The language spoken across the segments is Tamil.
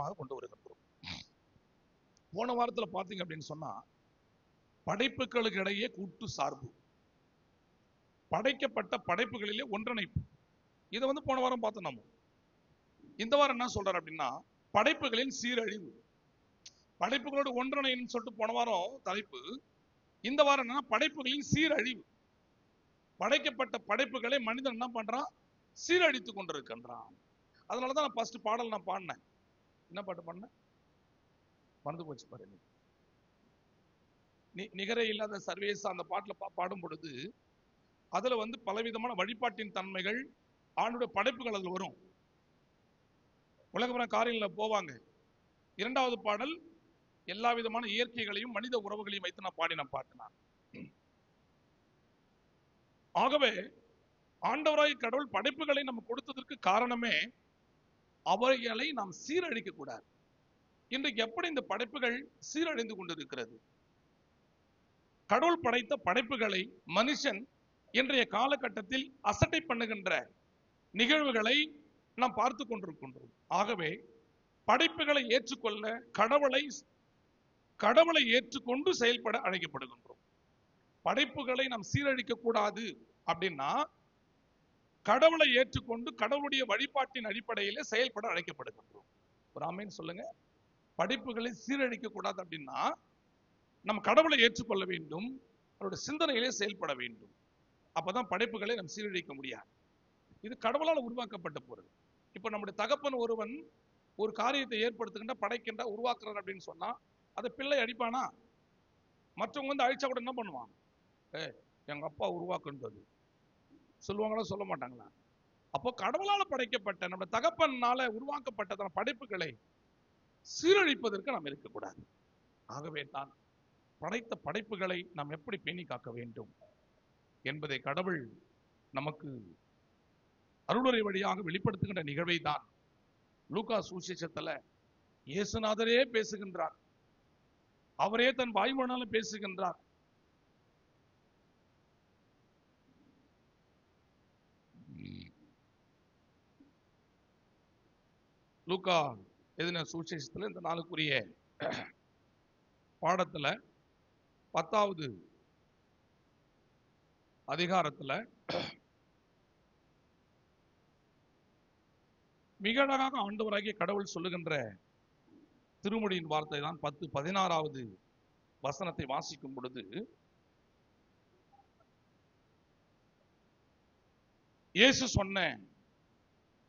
திட்டமாக கொண்டு வருகின்றோம். போன வாரத்தில் பார்த்தீங்க அப்படின்னு சொன்னா, படைப்புகளுக்கு இடையே கூட்டு சார்பு, படைக்கப்பட்ட படைப்புகளிலே ஒன்றிணைப்பு, இதை போன வாரம் பார்த்தோம். நம்ம இந்த வாரம் என்ன சொல்றாரு அப்படின்னா, படைப்புகளின் சீரழிவு. படைப்புகளோடு ஒன்றிணைன்னு சொல்லிட்டு போன வாரம் தலைப்பு. இந்த வாரம் என்னன்னா, படைப்புகளின் சீரழிவு. படைக்கப்பட்ட படைப்புகளை மனிதன் என்ன பண்றான்? சீரழித்துக் கொண்டிருக்கின்றான். அதனாலதான் நான் ஃபர்ஸ்ட் பாடல் நான் பாடினேன். என்ன பாட்டு பாடினேன்? மறந்து போச்சு பாருங்க. நிகரே இல்லாத சர்வேஸ் அந்த பாட்டுல பாடும் பொழுது அதுல பலவிதமான வழிபாட்டின் தன்மைகள், ஆணுடைய படைப்புகள் அதுல வரும். உலகப்புற காரியங்களில் போவாங்க. இரண்டாவது பாடல் எல்லா விதமான இயற்கைகளையும் மனித உறவுகளையும் வைத்து நான் பாடின பாட்டு நான். ஆகவே ஆண்டவராய் கடவுள் படைப்புகளை நம்ம கொடுத்ததற்கு காரணமே அவைகளை நாம் சீரழிக்க கூடாது. இன்றைக்கு எப்படி இந்த படைப்புகள் சீரழிந்து கொண்டிருக்கிறது? கடவுள் படைத்த படைப்புகளை மனுஷன் இன்றைய காலகட்டத்தில் அசட்டை பண்ணுகின்ற நிகழ்வுகளை நாம் பார்த்து கொண்டிருக்கின்றோம். ஆகவே படைப்புகளை ஏற்றுக்கொள்ள கடவுளை ஏற்றுக்கொண்டு செயல்பட அழைக்கப்படுகின்றோம். படைப்புகளை நாம் சீரழிக்க கூடாது அப்படின்னா கடவுளை ஏற்றுக்கொண்டு கடவுளுடைய வழிபாட்டின் அடிப்படையிலே செயல்பட அழைக்கப்படுகின்றோம். ஒரு ஆமென் சொல்லுங்க. படைப்புகளை சீரழிக்க கூடாது அப்படின்னா நம்ம கடவுளை ஏற்றுக்கொள்ள வேண்டும், அவருடைய சிந்தனையிலே செயல்பட வேண்டும். அப்பதான் படைப்புகளை நாம் சீரழிக்க முடியாது. இது கடவுளால் உருவாக்கப்பட்ட பொருள். இப்ப நம்முடைய தகப்பன் ஒருவன் ஒரு காரியத்தை ஏற்படுத்துகின்ற, படைக்கின்ற, உருவாக்குறார் அப்படின்னு சொன்னா அதை பிள்ளை அடிப்பானா? மற்றவங்க அழிச்சா கூட என்ன பண்ணுவான்? எங்க அப்பா உருவாக்குன்றது சொல்லுவாங்களா, சொல்ல மாட்டாங்களா? அப்போ கடவுளால் படைக்கப்பட்ட நம்ம தகப்பனால உருவாக்கப்பட்ட படைப்புகளை சீரழிப்பதற்கு நாம் இருக்கக்கூடாது. ஆகவே தான் படைத்த படைப்புகளை நாம் எப்படி பேணி காக்க வேண்டும் என்பதை கடவுள் நமக்கு அருளுரை வழியாக வெளிப்படுத்துகின்ற நிகழ்வை தான் லூக்கா சுவிசேஷத்துல இயேசுநாதரே பேசுகின்றார். அவரே தன் வாய்மொழியால பேசுகின்றார். லூக்கா எதுன சுவிசேஷத்துல இந்த நாளுக்குரிய பாடத்துல 10வது அதிகாரத்துல மிக அழகாக ஆண்டவராகிய கடவுள் சொல்லுகின்ற திருமொழியின் வார்த்தை தான் 10-16வது வசனத்தை வாசிக்கும் பொழுது, இயேசு சொன்ன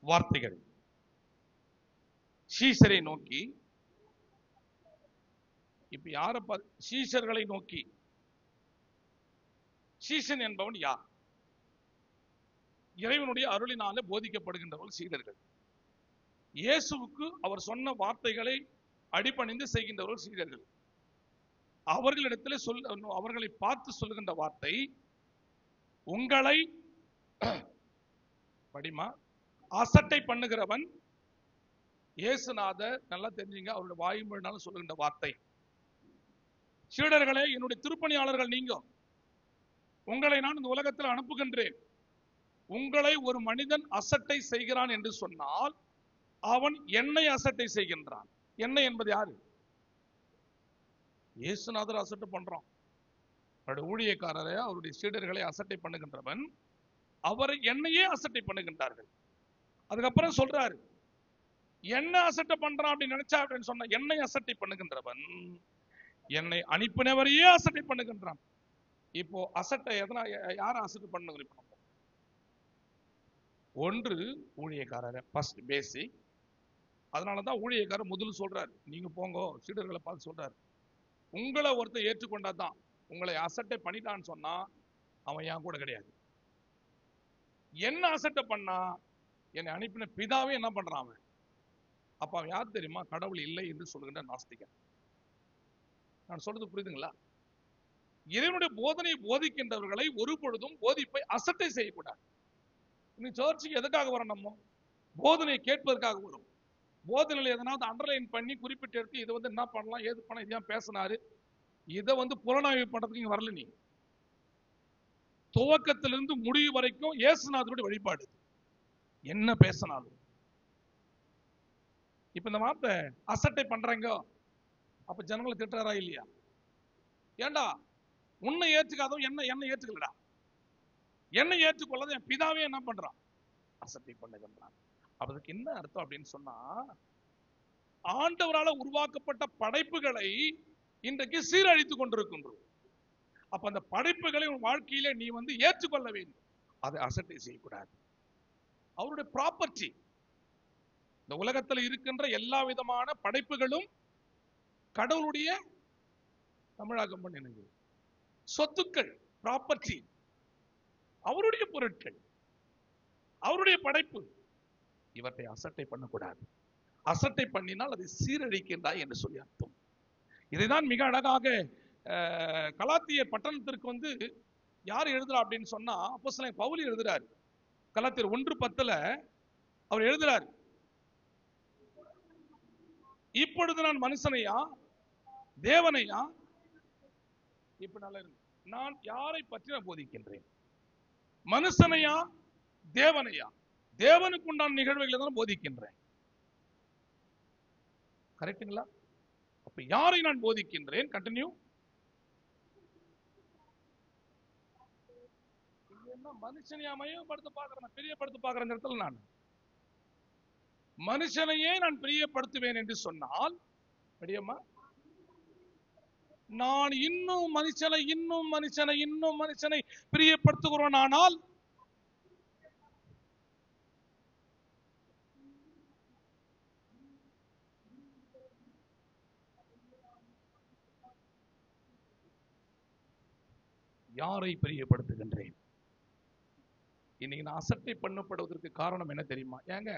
வார்த்தைகள் சீஷரை நோக்கி. இப்ப யார சீஷர்களை நோக்கி? சீஷன் என்பவன் யார்? இறைவனுடைய அருளினால போதிக்கப்படுகின்றவர்கள் சீடர்கள். இயேசுவுக்கு அவர் சொன்ன வார்த்தைகளை அடிபணிந்து செய்கின்றவர்கள் சீடர்கள். அவர்களிடத்தில் அவர்களை பார்த்து சொல்லுகின்ற வார்த்தை, உங்களை படிமா அசட்டை பண்ணுகிறவன் இயேசுநாதர். நல்லா தெரிஞ்சுங்க, அவருடைய வாய்மொழினால சொல்லுகின்ற வார்த்தை. சீடர்களே, என்னுடைய திருப்பணியாளர்கள் நீங்க. உங்களை நான் இந்த உலகத்தில் அனுப்புகின்றேன். உங்களை ஒரு மனிதன் அசட்டை செய்கிறான் என்று சொன்னால் அவன் என்னை அசட்டை செய்கின்றான். என்னை என்பது யாரு? இயேசுநாதர் அசட்டை பண்றான். அவருடைய ஊழியக்காரரை, அவருடைய சீடர்களை அசட்டை பண்ணுகின்றவன் அவரை என்னையே அசட்டை பண்ணுகின்றார்கள். அதுக்கப்புறம் சொல்றாரு, என்ன அசட்டை பண்றான் அப்படின்னு நினைச்சா அப்படின்னு சொன்ன, என்னை அசட்டை பண்ணுகின்றவன் என்னை அனுப்பினவரையே அசட்டை பண்ணுகின்றான். இப்போ அசட்டை எதனா யார அசட்டை பண்ணுங்க? ஒன்று ஊழியக்காரர், ஃபர்ஸ்ட் பேசிக். அதனாலதான் ஊழியக்காரர் முதல்ல சொல்றாரு, நீங்க போங்க, சீடர்களை பார்த்து சொல்றாரு, உங்களை ஒருத்தர் ஏற்றுக்கொண்டாதான். உங்களை அசட்டை பண்ணிட்டான்னு சொன்னா அவன் என் கூட கிடையாது. என்ன அசட்டை பண்ணா என்னை அனுப்பின பிதாவே என்ன பண்றான் அவன்? அப்ப அவன் யார் தெரியுமா? கடவுள் இல்லை என்று சொல்கின்ற நாஸ்திகன். நான் சொல்றது புரியுதுங்களா? இறைவனுடைய போதனை போதிக்கின்றவர்களை ஒரு பொழுதும் போதிப்பை அசட்டை செய்யக்கூடாது. இன்னும் சர்ச்சுக்கு எதுக்காக வரோம்? நம்ம போதனை கேட்பதற்காக வரும். போதனையில் எதனாவது அண்டர்லைன் பண்ணி குறிப்பிட்டு எடுத்து இதை என்ன பண்ணலாம், ஏது பண்ணலாம், இதான் பேசினாரு, இதை புலனாய்வு பண்றதுக்கு இங்க வரல. நீ துவக்கத்திலிருந்து முடிவு வரைக்கும் இயேசுநாதருடைய வழிபாடு. என்ன பேசினாலும் இப்ப இந்த வார்த்தை அசட்டை பண்றாங்க, அப்ப ஜனங்களை திட்டுறாரா இல்லையா? ஏண்டா உன்னை ஏற்றுக்காதவன் என்ன ஏற்றுக்கலடா, என்னை ஏற்றுக்கொள்ளது என் பிதாவே என்ன பண்றான், அசட்டை பண்ணுகின்றான். அதுக்கு என்ன அர்த்தம் அப்படின்னு சொன்னா, ஆண்டவரால் உருவாக்கப்பட்ட படைப்புகளை இன்றைக்கு சீரழித்துக் கொண்டிருக்கின்றோம். அப்ப அந்த படைப்புகளை உன் வாழ்க்கையில நீ ஏற்றுக்கொள்ள வேண்டும், அதை அசட்டை செய்யக்கூடாது. அவருடைய ப்ராப்பர்ட்டி, இந்த உலகத்தில் இருக்கின்ற எல்லா விதமான படைப்புகளும் கடவுளுடைய, தமிழாக்கம் பண்ணினது, சொத்துக்கள், ப்ராப்பர்ட்டி, அவருடைய பொருட்கள், அவருடைய படைப்பு. இவற்றை அசட்டை பண்ணக்கூடாது. அசட்டை பண்ணினால் அதை சீரழிக்கின்றாய் என்று சொல்லி அர்த்தம். இதைதான் மிக அழகாக கலாத்தியர் பட்டணத்திற்கு யார் எழுதுறா அப்படின்னு சொன்னா, அப்போஸ்தலன் பவுல் எழுதுறாரு. கலாத்தியர் 1:10 அவர் எழுதுறாரு, இப்பொழுது நான் மனுஷனையா தேவனையா, இப்ப நல்லா இருக்கு, நான் யாரை பற்றி நான் போதிக்கின்றேன், மனுஷனையா தேவனையா? தேவனுக்கு உண்டான நிகழ்வுகளை தான் போதிக்கின்றேன். கரெக்டுங்களா? அப்ப யாரை நான் போதிக்கின்றேன்? கண்டினியூ. மனுஷனையா மையப்படுத்த பாக்குறேன், பிரியப்படுத்த பாக்குறேன் இடத்துல நான் மனுஷனையே நான் பிரியப்படுத்துவேன் என்று சொன்னால், நான் இன்னும் மனுஷனை பிரியப்படுத்துகிறோம். ஆனால் யாரை பிரியப்படுத்துகின்றேன்? இன்னைக்கு நான் அசட்டை பண்ணப்படுவதற்கு காரணம் என்ன தெரியுமா? ஏங்க,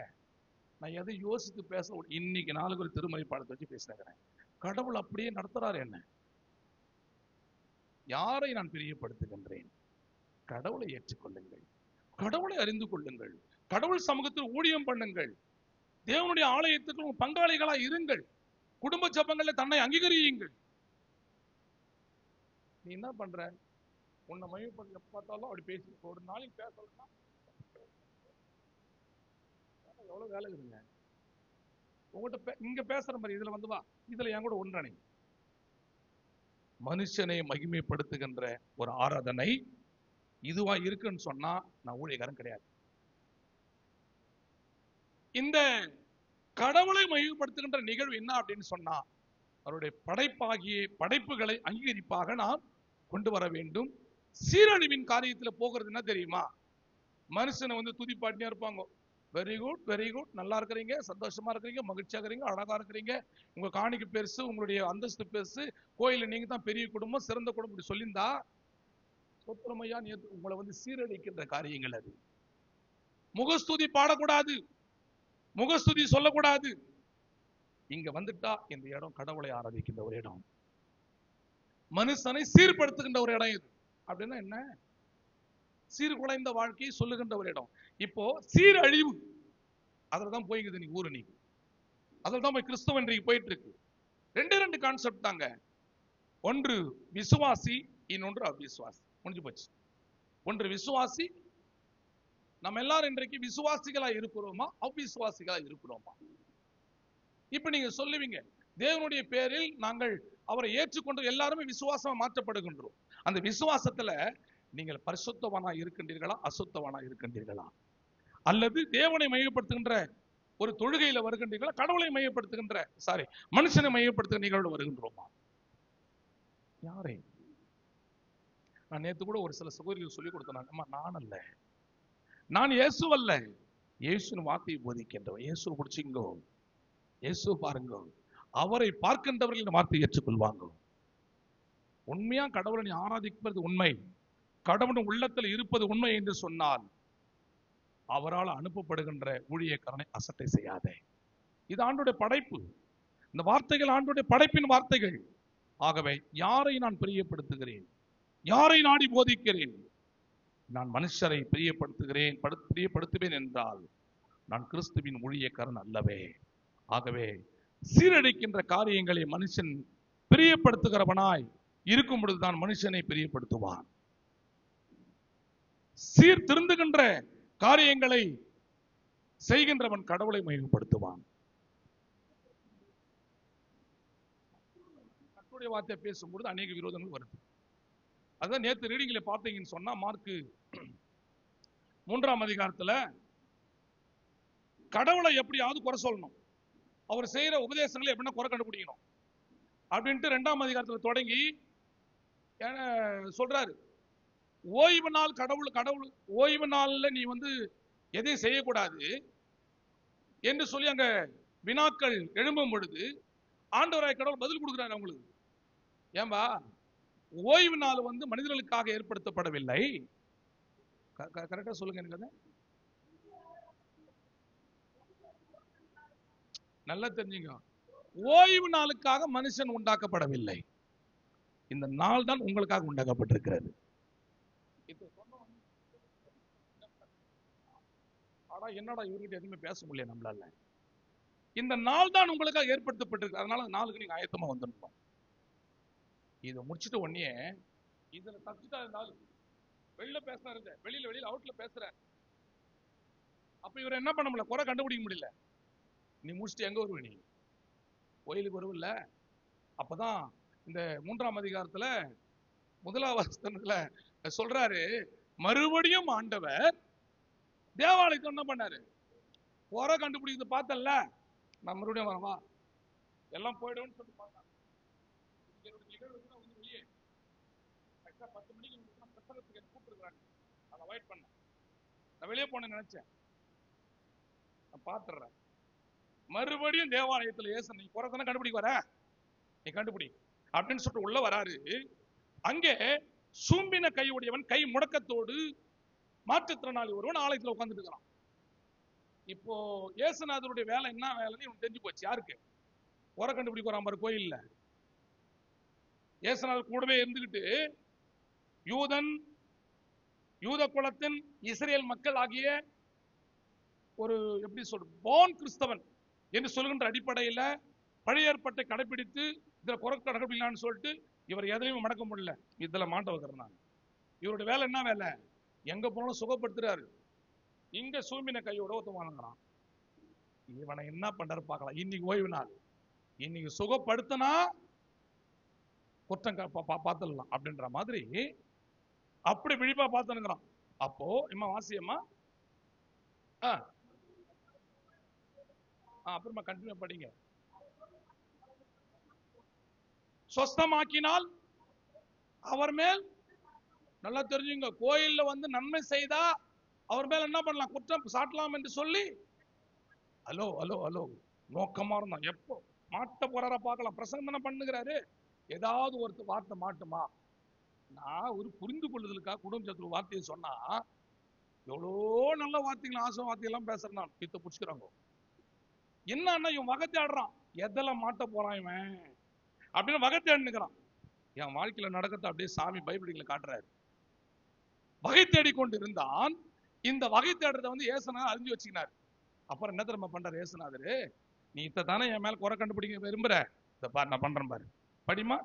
நான் எதை யோசித்து பேச, இன்னைக்கு நாளுக்கு ஒரு திருமறை பாடத்தை வச்சு பேசுகிறேன். கடவுள் அப்படியே நடத்துறாரு என்ன. யாரை நான் பிரியப்படுத்துகின்றேன்? கடவுளை ஏற்றுக்கொள்ளுங்கள், கடவுளை அறிந்து கொள்ளுங்கள், கடவுள் சமூகத்தில் ஊழியம் பண்ணுங்கள், தேவனுடைய ஆலயத்துக்கு பங்காளிகளா இருங்கள், குடும்ப ஜபங்களில் தன்னை அங்கீகரியுங்கள். நீ என்ன பண்ற? உன்னை மையப்படுத்த பார்த்தாலும் அப்படி பேசி ஒரு நாளைக்கு பேசலாம், எவ்வளவு வேலை இருக்குங்க உங்ககிட்ட. இங்க பேசுற மாதிரி இதுல வா, இதுல என் கூட ஒன்றனை. மனுஷனை மகிமைப்படுத்துகின்ற ஒரு ஆராதனை இதுவா இருக்குன்னு சொன்னா நான் ஊழியக்காரன் கிடையாது. இந்த கடவுளை மகிமைப்படுத்துகின்ற நிகழ்வு என்ன அப்படின்னு சொன்னா, அவருடைய படைப்பாகிய படைப்புகளை அங்கீகரிப்பாக நாம் கொண்டு வர வேண்டும். சீரழிவின் காரியத்தில் போகிறது என்ன தெரியுமா? மனுஷனை துதிப்பாட்டினா இருப்பாங்க, வெரி குட் வெரி குட், நல்லா இருக்கிறீங்க, சந்தோஷமா இருக்கிறீங்க, மகிழ்ச்சியா இருக்கிறீங்க, அழகா இருக்கிறீங்க, உங்க காணிக்கு பெருசு, உங்களுடைய அந்தஸ்து பெருசு, கோயில நீங்க தான் பெரிய குடும்பம், சிறந்த குடும்பம், இப்படி சொல்லியிருந்தா சொத்துமையா உங்களை சீரழிக்கின்ற காரியங்கள் அது. முகஸ்துதி பாடக்கூடாது, முகஸ்துதி சொல்லக்கூடாது. இங்க வந்துட்டா இந்த இடம் கடவுளை ஆராதிக்கின்ற ஒரு இடம், மனுஷனை சீர்படுத்துகின்ற ஒரு இடம் இது. அப்படின்னா என்ன? சீர்குலைந்த வாழ்க்கையை சொல்லுகின்ற ஒரு இடம். இப்போ சீரழிவு அதுலதான் போய்க்குது நீ ஊரு, நீ அதுலதான் போய் கிறிஸ்தவ இன்றைக்கு போயிட்டு இருக்கு. ரெண்டு கான்செப்ட் தாங்க, ஒன்று விசுவாசி, இன்னொன்று அவிசுவாசி. முடிஞ்சு போச்சு. ஒன்று விசுவாசி, நம்ம எல்லாரும் இன்றைக்கு விசுவாசிகளா இருக்கிறோமா அவிசுவாசிகளா இருக்கிறோமா? இப்ப நீங்க சொல்லுவீங்க, தேவனுடைய பேரில் நாங்கள் அவரை ஏற்றுக்கொண்டு எல்லாருமே விசுவாசமா மாற்றப்படுகின்றோம். அந்த விசுவாசத்துல நீங்கள் பரிசுத்தவானா இருக்கின்றீர்களா அசுத்தவானா இருக்கின்றீர்களா? அல்லது தேவனை மையப்படுத்துகின்ற ஒரு தொழுகையில வருகின்றீர்களா, கடவுளை மையப்படுத்துகின்ற மனுஷனை மையப்படுத்துகிற நிகழ்வு வருகின்றோமா? யாரை? நான் நேத்து கூட ஒரு சில சகோதரிகள் சொல்லிக் கொடுத்தேன், நான் அல்ல, நான் இயேசு அல்ல, இயேசுவின் வார்த்தையை போதிக்கின்றவன். இயேசு பிடிச்சிங்கோ, இயேசு பாருங்க, அவரை பார்க்கின்றவர்கள் இந்த வார்த்தையை ஏற்றுக்கொள்வாங்க. உண்மையா கடவுளை நீ ஆராதிப்பது உண்மை, கடவுளின் உள்ளத்தில் இருப்பது உண்மை என்று சொன்னால் அவரால் அனுப்பப்படுகின்ற ஊழியக்காரனை அசட்டை செய்யாதே. இது ஆண்டுடைய படைப்பு, இந்த வார்த்தைகள் ஆண்டுடைய படைப்பின் வார்த்தைகள். ஆகவே யாரை நான் பிரியப்படுத்துகிறேன், யாரை நாடி போதிக்கிறேன்? நான் மனுஷரை பிரியப்படுத்துவேன் என்றால் நான் கிறிஸ்துவின் ஊழியக்காரன் அல்லவே. ஆகவே சீரழிக்கின்ற காரியங்களை மனுஷன் பிரியப்படுத்துகிறவனாய் இருக்கும் பொழுதுதான் மனுஷனை பிரியப்படுத்துவான். சீர்திருந்துகின்ற காரியங்களை செய்கின்றவன் கடவுளை மகிமைப்படுத்துவான். கர்த்தருடைய வார்த்தை பேசும்பொழுது அநேக விரோதங்கள் வருது. அதான் நேற்று ரீடிங்ல பார்த்தீங்கன்னு சொன்னா மார்க்கு 3ஆம் அதிகாரத்துல கடவுளை எப்படியாவது குறை சொல்லணும், அவர் செய்யற உபதேசங்களை எப்படின்னா குறை கண்டுபிடிக்கணும் அப்படின்ட்டு 2ஆம் அதிகாரத்துல தொடங்கி சொல்றாரு. ஓய்வு நாள் கடவுள் ஓய்வு நாள்ல நீ எதையும் செய்யக்கூடாது என்று சொல்லி அங்க வினாக்கள் எழும்பும் பொழுது ஆண்டவராய் கடவுள் பதில் கொடுக்கிறார் அவங்களுக்கு. ஏன்பா ஓய்வு நாள் மனிதர்களுக்காக ஏற்படுத்தப்படவில்லை. கரெக்டா சொல்லுங்க எனக்கு நல்லா தெரிஞ்சுங்க. ஓய்வு நாளுக்காக மனுஷன் உண்டாக்கப்படவில்லை, இந்த நாள் தான் உங்களுக்காக உண்டாக்கப்பட்டிருக்கிறது. ஆனா என்னடா இவர்கிட்ட எதுவுமே பேச முடியல நம்மளால. இந்த நாள் தான் உங்களுக்காக ஏற்படுத்தப்பட்டிருக்கு, அதனால நாளுக்கு நீங்க ஆயத்தமா வந்துடணும். இதை முடிச்சுட்டு உடனே இதுல தப்பிச்சுட்டா இருந்தாலும் வெளியில பேசுறாரு, வெளியில அவுட்ல பேசுற. அப்ப இவர் என்ன பண்ண முடியல, குறை கண்டுபிடிக்க முடியல. நீ முடிச்சுட்டு எங்க வருவ, நீ கோயிலுக்கு வருவில்ல. அப்பதான் இந்த 3ஆம் அதிகாரத்துல 1ஆம் வசனத்துல சொல்றாரு, மறுபடியும் ஆண்டவர் தேவாலயத்தை என்ன பண்ணாரு, குறை கண்டுபிடிக்கிறது பார்த்தல்ல, நான் மறுபடியும் வரவா எல்லாம் போயிடும்னு சொல்லி பார்த்தாங்க. வெளியே 10 மணிக்கு பிரசங்கத்துக்கு கூப்பிட்டுருக்காங்க, அதை அவாய்ட் பண்ண நான் வெளியே போன நினைச்சேன், நான் பார்த்துடுறேன். மறுபடியும் தேவாலயத்தில் ஏசு நீ குறை தானே கண்டுபிடிக்க வர, நீ கண்டுபிடி அப்படின்னு சொல்லிட்டு உள்ள வராரு. அங்கே சூம்பின கையுடையவன் கை முடக்கத்தோடு மாற்றுத்திறனாளி ஒருவன் ஆலயத்தில் உட்கார்ந்துட்டு இருக்கிறான். இப்போ இயேசுநாதருடைய வேலை என்ன வேலைன்னு இவன் தெரிஞ்சு போச்சு. யாருக்கு குறை கண்டுபிடிக்க வரான் பாரு கோயில்ல. இயேசுநாதர் கூடவே இருந்துகிட்டு யூத குலத்தின் இஸ்ரேல் மக்கள் ஆகிய ஒரு எப்படி சொல்ற போன் கிறிஸ்தவன் என்று சொல்கின்ற அடிப்படையில் பழைய ஏற்பாட்டை கடைபிடித்து இதுல குறை கடைபிடிக்கலான்னு சொல்லிட்டு இவர் எதையும் மடக்க முடியல, இதுல மாட்ட வைக்கிறாங்க. இவருடைய வேலை என்ன வேலை, எங்க போனாலும் சுகப்படுத்துறாரு. இங்க சூம்பின கையோட ஒருத்தவானுங்கிறான். இவனை என்ன பண்றாரு பார்க்கலாம். இன்னைக்கு ஓய்வு நாள், இன்னைக்கு சுகப்படுத்தினா குற்றம் பார்த்துடலாம் அப்படின்ற மாதிரி அப்படி விழிப்பா பார்த்துனுங்கிறான். அப்போ இம்மா வாசியம்மா அப்புறமா கண்டினியூ படிங்க. சொஸ்தமாக்கினால் அவர் மேல், நல்லா தெரிஞ்சுங்க, கோயில்ல நன்மை செய்தா அவர் மேல என்ன பண்ணலாம், குற்றம் சாட்டலாம் என்று சொல்லி ஹலோ ஹலோ ஹலோ நோக்கமா இருந்தான். எப்போ மாட்ட போறாரா பார்க்கலாம். பிரசங்கம் தானே பண்ணுகிறாரு, ஏதாவது ஒரு வார்த்தை மாட்டுமா. நான் ஒரு புரிந்து கொள்ளுதலுக்காக குடும்பத்துல வார்த்தையை சொன்னா எவ்வளோ நல்ல வார்த்தைகள் ஆசை வார்த்தையெல்லாம் பேசுறான், பித்த புடிச்சுக்கிறாங்க. என்னன்னா இவன் வகத்தேடுறான், எதெல்லாம் மாட்ட போறான் இவன் அப்படின்னு வகத்தேடுக்கிறான். என் வாழ்க்கையில நடக்கிறத அப்படியே சாமி பைபிள்ல காட்டுறாரு. வகை தேடிக்கொண்டு இருந்தான். இந்த வகை தேடுறத ஏசுநாதர் அறிஞ்சு வச்சுக்கினார். அப்புறம் என்ன தெரியுமா பண்றாரு ஏசுநாதரு, நீ இத்தானே என் மேல குறை கண்டுபிடிக்க விரும்புற, இத பாரு நான் பண்றேன் பாரு, படிமா.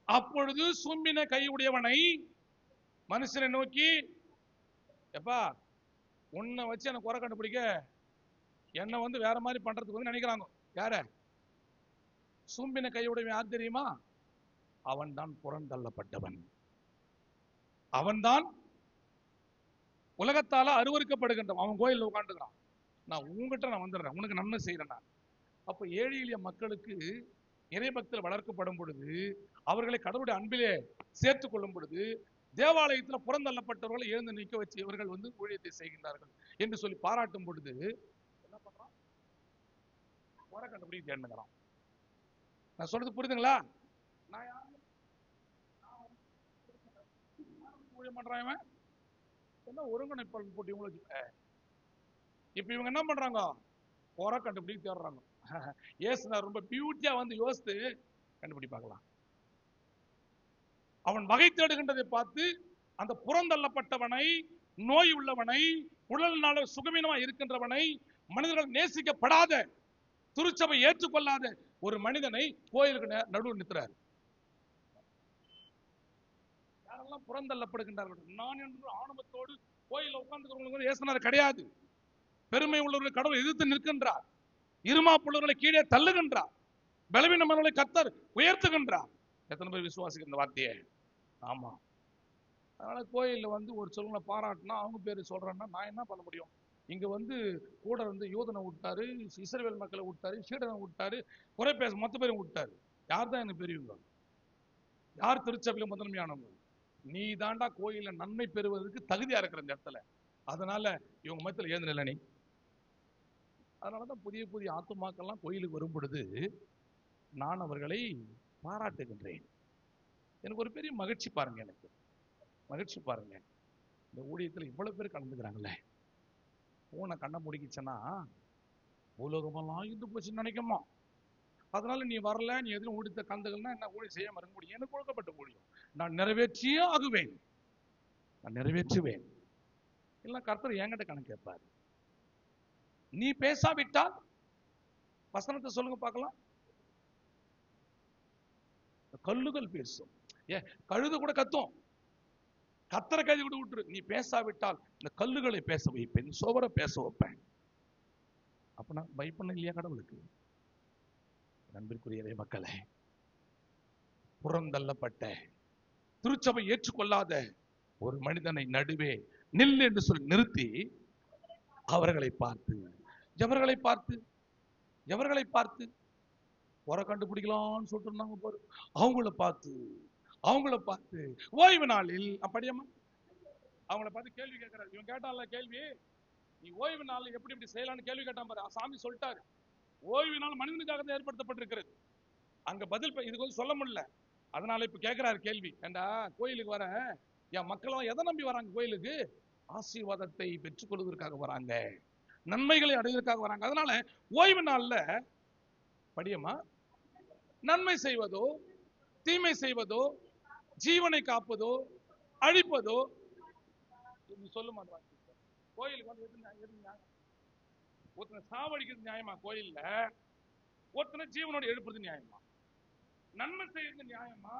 அப்பொழுது சூம்பின கையுடையவனை மனுஷனை நோக்கி, எப்பா உன்னை வச்சு எனக்கு குறை கண்டுபிடிக்க என்ன வேற மாதிரி பண்றதுக்கு நினைக்கிறாங்க. யார? சூம்பின கையுடையவன் யார் தெரியுமா? அவன் தான் புறந்தள்ளப்பட்டவன், அவன்தான் உலகத்தால அருவருக்கப்படுகின்றவன். அவன் கோயில்ல உட்காந்துக்கிறான். நான் உங்ககிட்ட நான் வந்துடுறேன், உனக்கு நன்மை செய்யறேன் நான். அப்ப ஏழை எளிய மக்களுக்கு இறைபக்தியில் வளர்க்கப்படும் பொழுது, அவர்களை கடவுளுடைய அன்பிலே சேர்த்துக் கொள்ளும் பொழுது, தேவாலயத்தில் புறந்தள்ளப்பட்டவர்களை எழுந்து நிற்க வச்சு இவர்கள் ஊழியத்தை செய்கின்றார்கள் என்று சொல்லி பாராட்டும் பொழுது என்ன பண்றான், குறை கண்டுபிடிக்க தேடுகிறான். நான் சொல்றது புரியுதுங்களா? நான் ஊழியம் பண்றான் இவன் என்ன ஒருங்கிணைப்பாளர் போட்டு இவங்களை இப்ப இவங்க என்ன பண்றாங்க, குறை கண்டுபிடிக்க தேடுறாங்க. ஏசுநாதர் ரொம்ப பியூட்டியா யோசித்து கண்டுபிடிப்பாங்களாம். அவன் வகை தேடுகின்றதை பார்த்து அந்த புறந்தள்ளப்பட்டவனை, நோய் உள்ளவனை, உடல்நாள சுகமீனமா இருக்கின்றவனை, மனிதர்கள் நேசிக்கப்படாத, திருச்சபை ஏற்றுக்கொள்ளாத ஒரு மனிதனை கோயிலுக்கு நடுவில் நிறுத்துறாரு. யாரெல்லாம் புறந்தள்ளப்படுகின்றார்கள், நான் என்று ஆணவத்தோடு கோயில உட்கார்ந்து ஏசுநாதர் கிடையாது. பெருமை உள்ளவர்கள் கடவுளை எதிர்த்து நிற்கின்றார், இருமாப்புள்ளவர்களை கீழே தள்ளுகின்றார், பலவீனமானவர்களை கர்த்தர் உயர்த்துகின்றார். எத்தனை பேர் விசுவாசிக்கிற இந்த வார்த்தையை? ஆமா. அதனால கோயில்ல வந்து ஒரு சொல்லுங்களை பாராட்டினா அவங்க பேரு சொல்றேன்னா நான் என்ன பண்ண முடியும்? இங்க வந்து கூட வந்து யூதனை விட்டாரு, இஸ்ரவேல் மக்களை விட்டாரு, சீடனை விட்டாரு, குறை பேச மொத்த பேரும் விட்டாரு. யார் தான் எனக்கு பெரியவங்க? யார் திருச்சபையில முதன்மையானவங்க? நீ தாண்டா கோயில நன்மை பெறுவதற்கு தகுதியா இருக்கிற இந்த இடத்துல. அதனால இவங்க மத்தியில் ஏந்திரல நீ. அதனாலதான் புதிய புதிய ஆத்துமாக்கள்லாம் கோயிலுக்கு வரும் பொழுது நான் அவர்களை பாராட்டுகின்றேன். எனக்கு ஒரு பெரிய மகிழ்ச்சி பாருங்க, எனக்கு மகிழ்ச்சி பாருங்க. இந்த ஊழியத்தில் இவ்வளவு பேர் கலந்துக்கிறாங்களே. பூனை கண்ணை முடிக்கிச்சன்னா பூலோகமெல்லாம் இருந்து போச்சுன்னு நினைக்குமா? அதனால நீ வரல, நீ எதுவும் ஊழியத்தை கலந்துக்கலன்னா என்ன ஊழியம் செய்யாம இருக்க முடியும்? எனக்கு கொடுக்கப்பட்ட ஊழியம் நான் நிறைவேற்றியே ஆகுவேன், நான் நிறைவேற்றுவேன். இல்ல கர்த்தர் என்கிட்ட கணக்கு கேட்பாரு. நீ பேசாவிட்டால் வசனத்தை சொல்லுங்க பார்க்கலாம். கல்லுகள் பேசும். கழுது கூட கத்தும். கத்தரை கைது கூட விட்டுரு. நீ பேசாவிட்டால் இந்த கல்லுகளை பேச வைப்பேன், சோவரை பேச வைப்பேன். அப்ப நான் பயப்பட இல்லையா கடவுளுக்கு? நண்பிற்குரிய மக்களே, புறந்தள்ளப்பட்ட திருச்சபை ஏற்றுக்கொள்ளாத ஒரு மனிதனை நடுவே நில் என்று சொல்லி நிறுத்தி அவர்களை பார்த்து எவர்களை பார்த்து உரை கண்டுபிடிக்கலாம்னு சொல்லிட்டு இருந்தாங்க பாரு. அவங்கள பார்த்து ஓய்வு நாளில் அப்படியம்மா அவங்கள பார்த்து கேள்வி கேட்கிறாரு. இவன் கேட்டான்ல கேள்வி, நீ ஓய்வு நாள் எப்படி செய்யலாம்னு கேள்வி கேட்டான் பாரு. சாமி சொல்லிட்டாரு, ஓய்வு நாள் மனிதனுக்காக தான் ஏற்படுத்தப்பட்டிருக்கிறது. அங்க பதில் இதுக்கு வந்து சொல்ல முடியல. அதனால இப்ப கேட்கிறாரு கேள்வி. ஏண்டா கோயிலுக்கு வர என் மக்கள் எதை நம்பி வராங்க கோயிலுக்கு? ஆசீர்வாதத்தை பெற்றுக் கொள்வதற்காக வராங்க, நன்மைகளை அடைவதற்காக வராங்க. அதனால ஓய்வு நாள்ல படியம்மா நன்மை செய்வதோ தீமை செய்வதோ ஜீவனை காப்பதோ அழிப்பதோ சொல்ல மாட்டாங்க. கோயிலுக்கு வந்து ஒருத்தனை சாவடிக்கிறது நியாயமா? கோயில்ல ஒருத்தனை ஜீவனோட எழுப்புறது நியாயமா? நன்மை செய்யறது நியாயமா?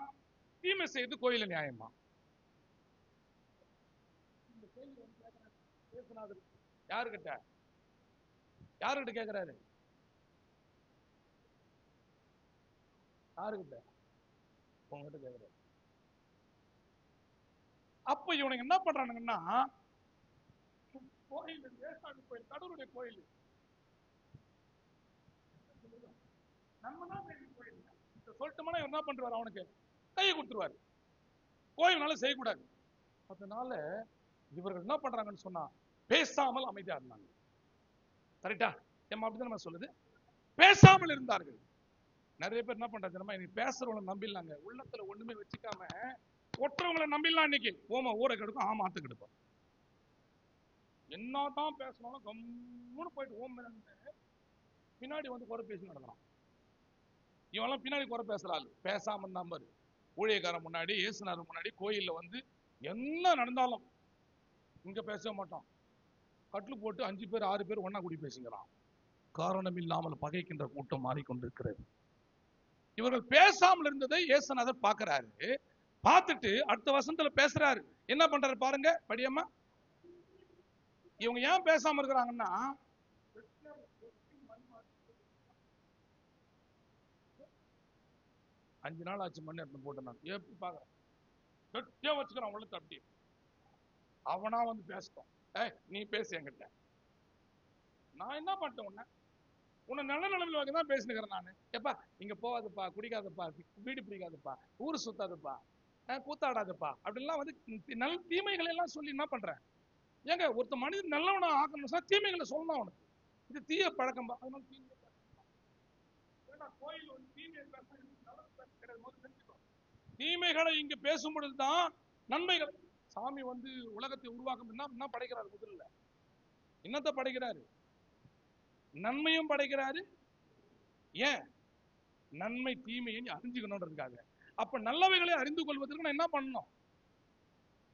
தீமை செய்யறது கோயில நியாயமா? யாருகிட்ட கேக்குறாரு? யாருகிட்ட? உங்ககிட்ட கேக்குறாரு. அப்ப இவனுக்கு என்ன பண்றானுங்கன்னா, கோயில் கோயில் கடவுளுடைய கோயில் நம்ம தான் கோயில் சொல்லிட்டோம்னா என்ன பண்றாரு? அவனுக்கு கையை கொடுத்துருவாரு. கோயில்னால செய்யக்கூடாது. அதனால இவர்கள் என்ன பண்றாங்கன்னு சொன்னா பேசாமல் அமைதியா இருந்தாங்க. கரெக்டா? அப்படிதான் நம்ம சொல்லுது, பேசாமல் இருந்தார்கள். நிறைய பேர் என்ன பண்றாங்க, இன்னைக்கு பேசுறவங்களை நம்பிடலாங்க, உள்ளத்துல ஒண்ணுமே வச்சுக்காம ஒற்றவங்களை நம்பிடலாம். இன்னைக்கு ஓம ஊரை கெடுக்கும், ஆமா ஆத்து கெடுக்கும். என்னதான் பேசணும் கம்முன்னு போயிட்டு ஓம் பின்னாடி வந்து குறை பேசி நடக்கிறான். இவெல்லாம் பின்னாடி குறை பேசுறாள். பேசாம நம்பர் ஊழியக்காரன் முன்னாடி, இயேசுநாதர் முன்னாடி, கோயில்ல வந்து என்ன நடந்தாலும் இங்க பேச மாட்டான். கட்லு போட்டு 5 பேர் 6 பேர் ஒன்னா கூடி பேசுகிறான். காரணம் இல்லாமல் பகைக்கின்ற கூட்டம் மாறிக்கொண்டிருக்கிறது. இவர்கள் பேசாமல் இருந்ததை இயேசுநாதர் பார்க்கிறாரு. பார்த்துட்டு அடுத்த வசனத்துல பேசுறாரு. என்ன பண்றாரு பாருங்க படியம்மா. இவங்க ஏன் பேசாம இருக்கிறாங்கன்னா, 5 நாள் ஆச்சு மண் எடுத்து போட்டு நான் எப்படி பாக்குறேன், கெட்டியா வச்சுக்கிறான் உள்ளத்தை. அப்படி அவனா வந்து பேசட்டும். நீ பேசு என்கிட்ட, நான் என்ன பண்ணிட்டேன்? உன்னை நல்ல நிலைமையில தான் பேசினுக்கிறேன் நானு. எப்பா இங்க போகாதப்பா, குடிக்காதப்பா, வீடு பிடிக்காதப்பா, ஊரு சுத்தாதப்பா, கூத்தாடாதப்பா அப்படின்லாம் வந்து நல்ல தீமைகளை எல்லாம் சொல்லி என்ன பண்றேன்? ஏங்க ஒருத்த மனிதன் நல்லவனா ஆக்கணும், தீமைகளை சொல்லணும் அவனுக்கு. இது தீய பழக்கம். அதனால கோயில் வந்து தீமைகளை இங்க பேசும் பொழுதுதான் நன்மைகள். சாமி வந்து உலகத்தை உருவாக்கும் என்ன படைக்கிறாரு? முதல்ல என்னத்தை படைக்கிறாரு? நன்மையும் படைக்கிறாரு. ஏன்? நன்மை தீமையை அறிஞ்சுக்கணும்ன்றதுக்காக. அப்ப நல்லவைகளை அறிந்து கொள்வதற்கு நான் என்ன பண்ணணும்?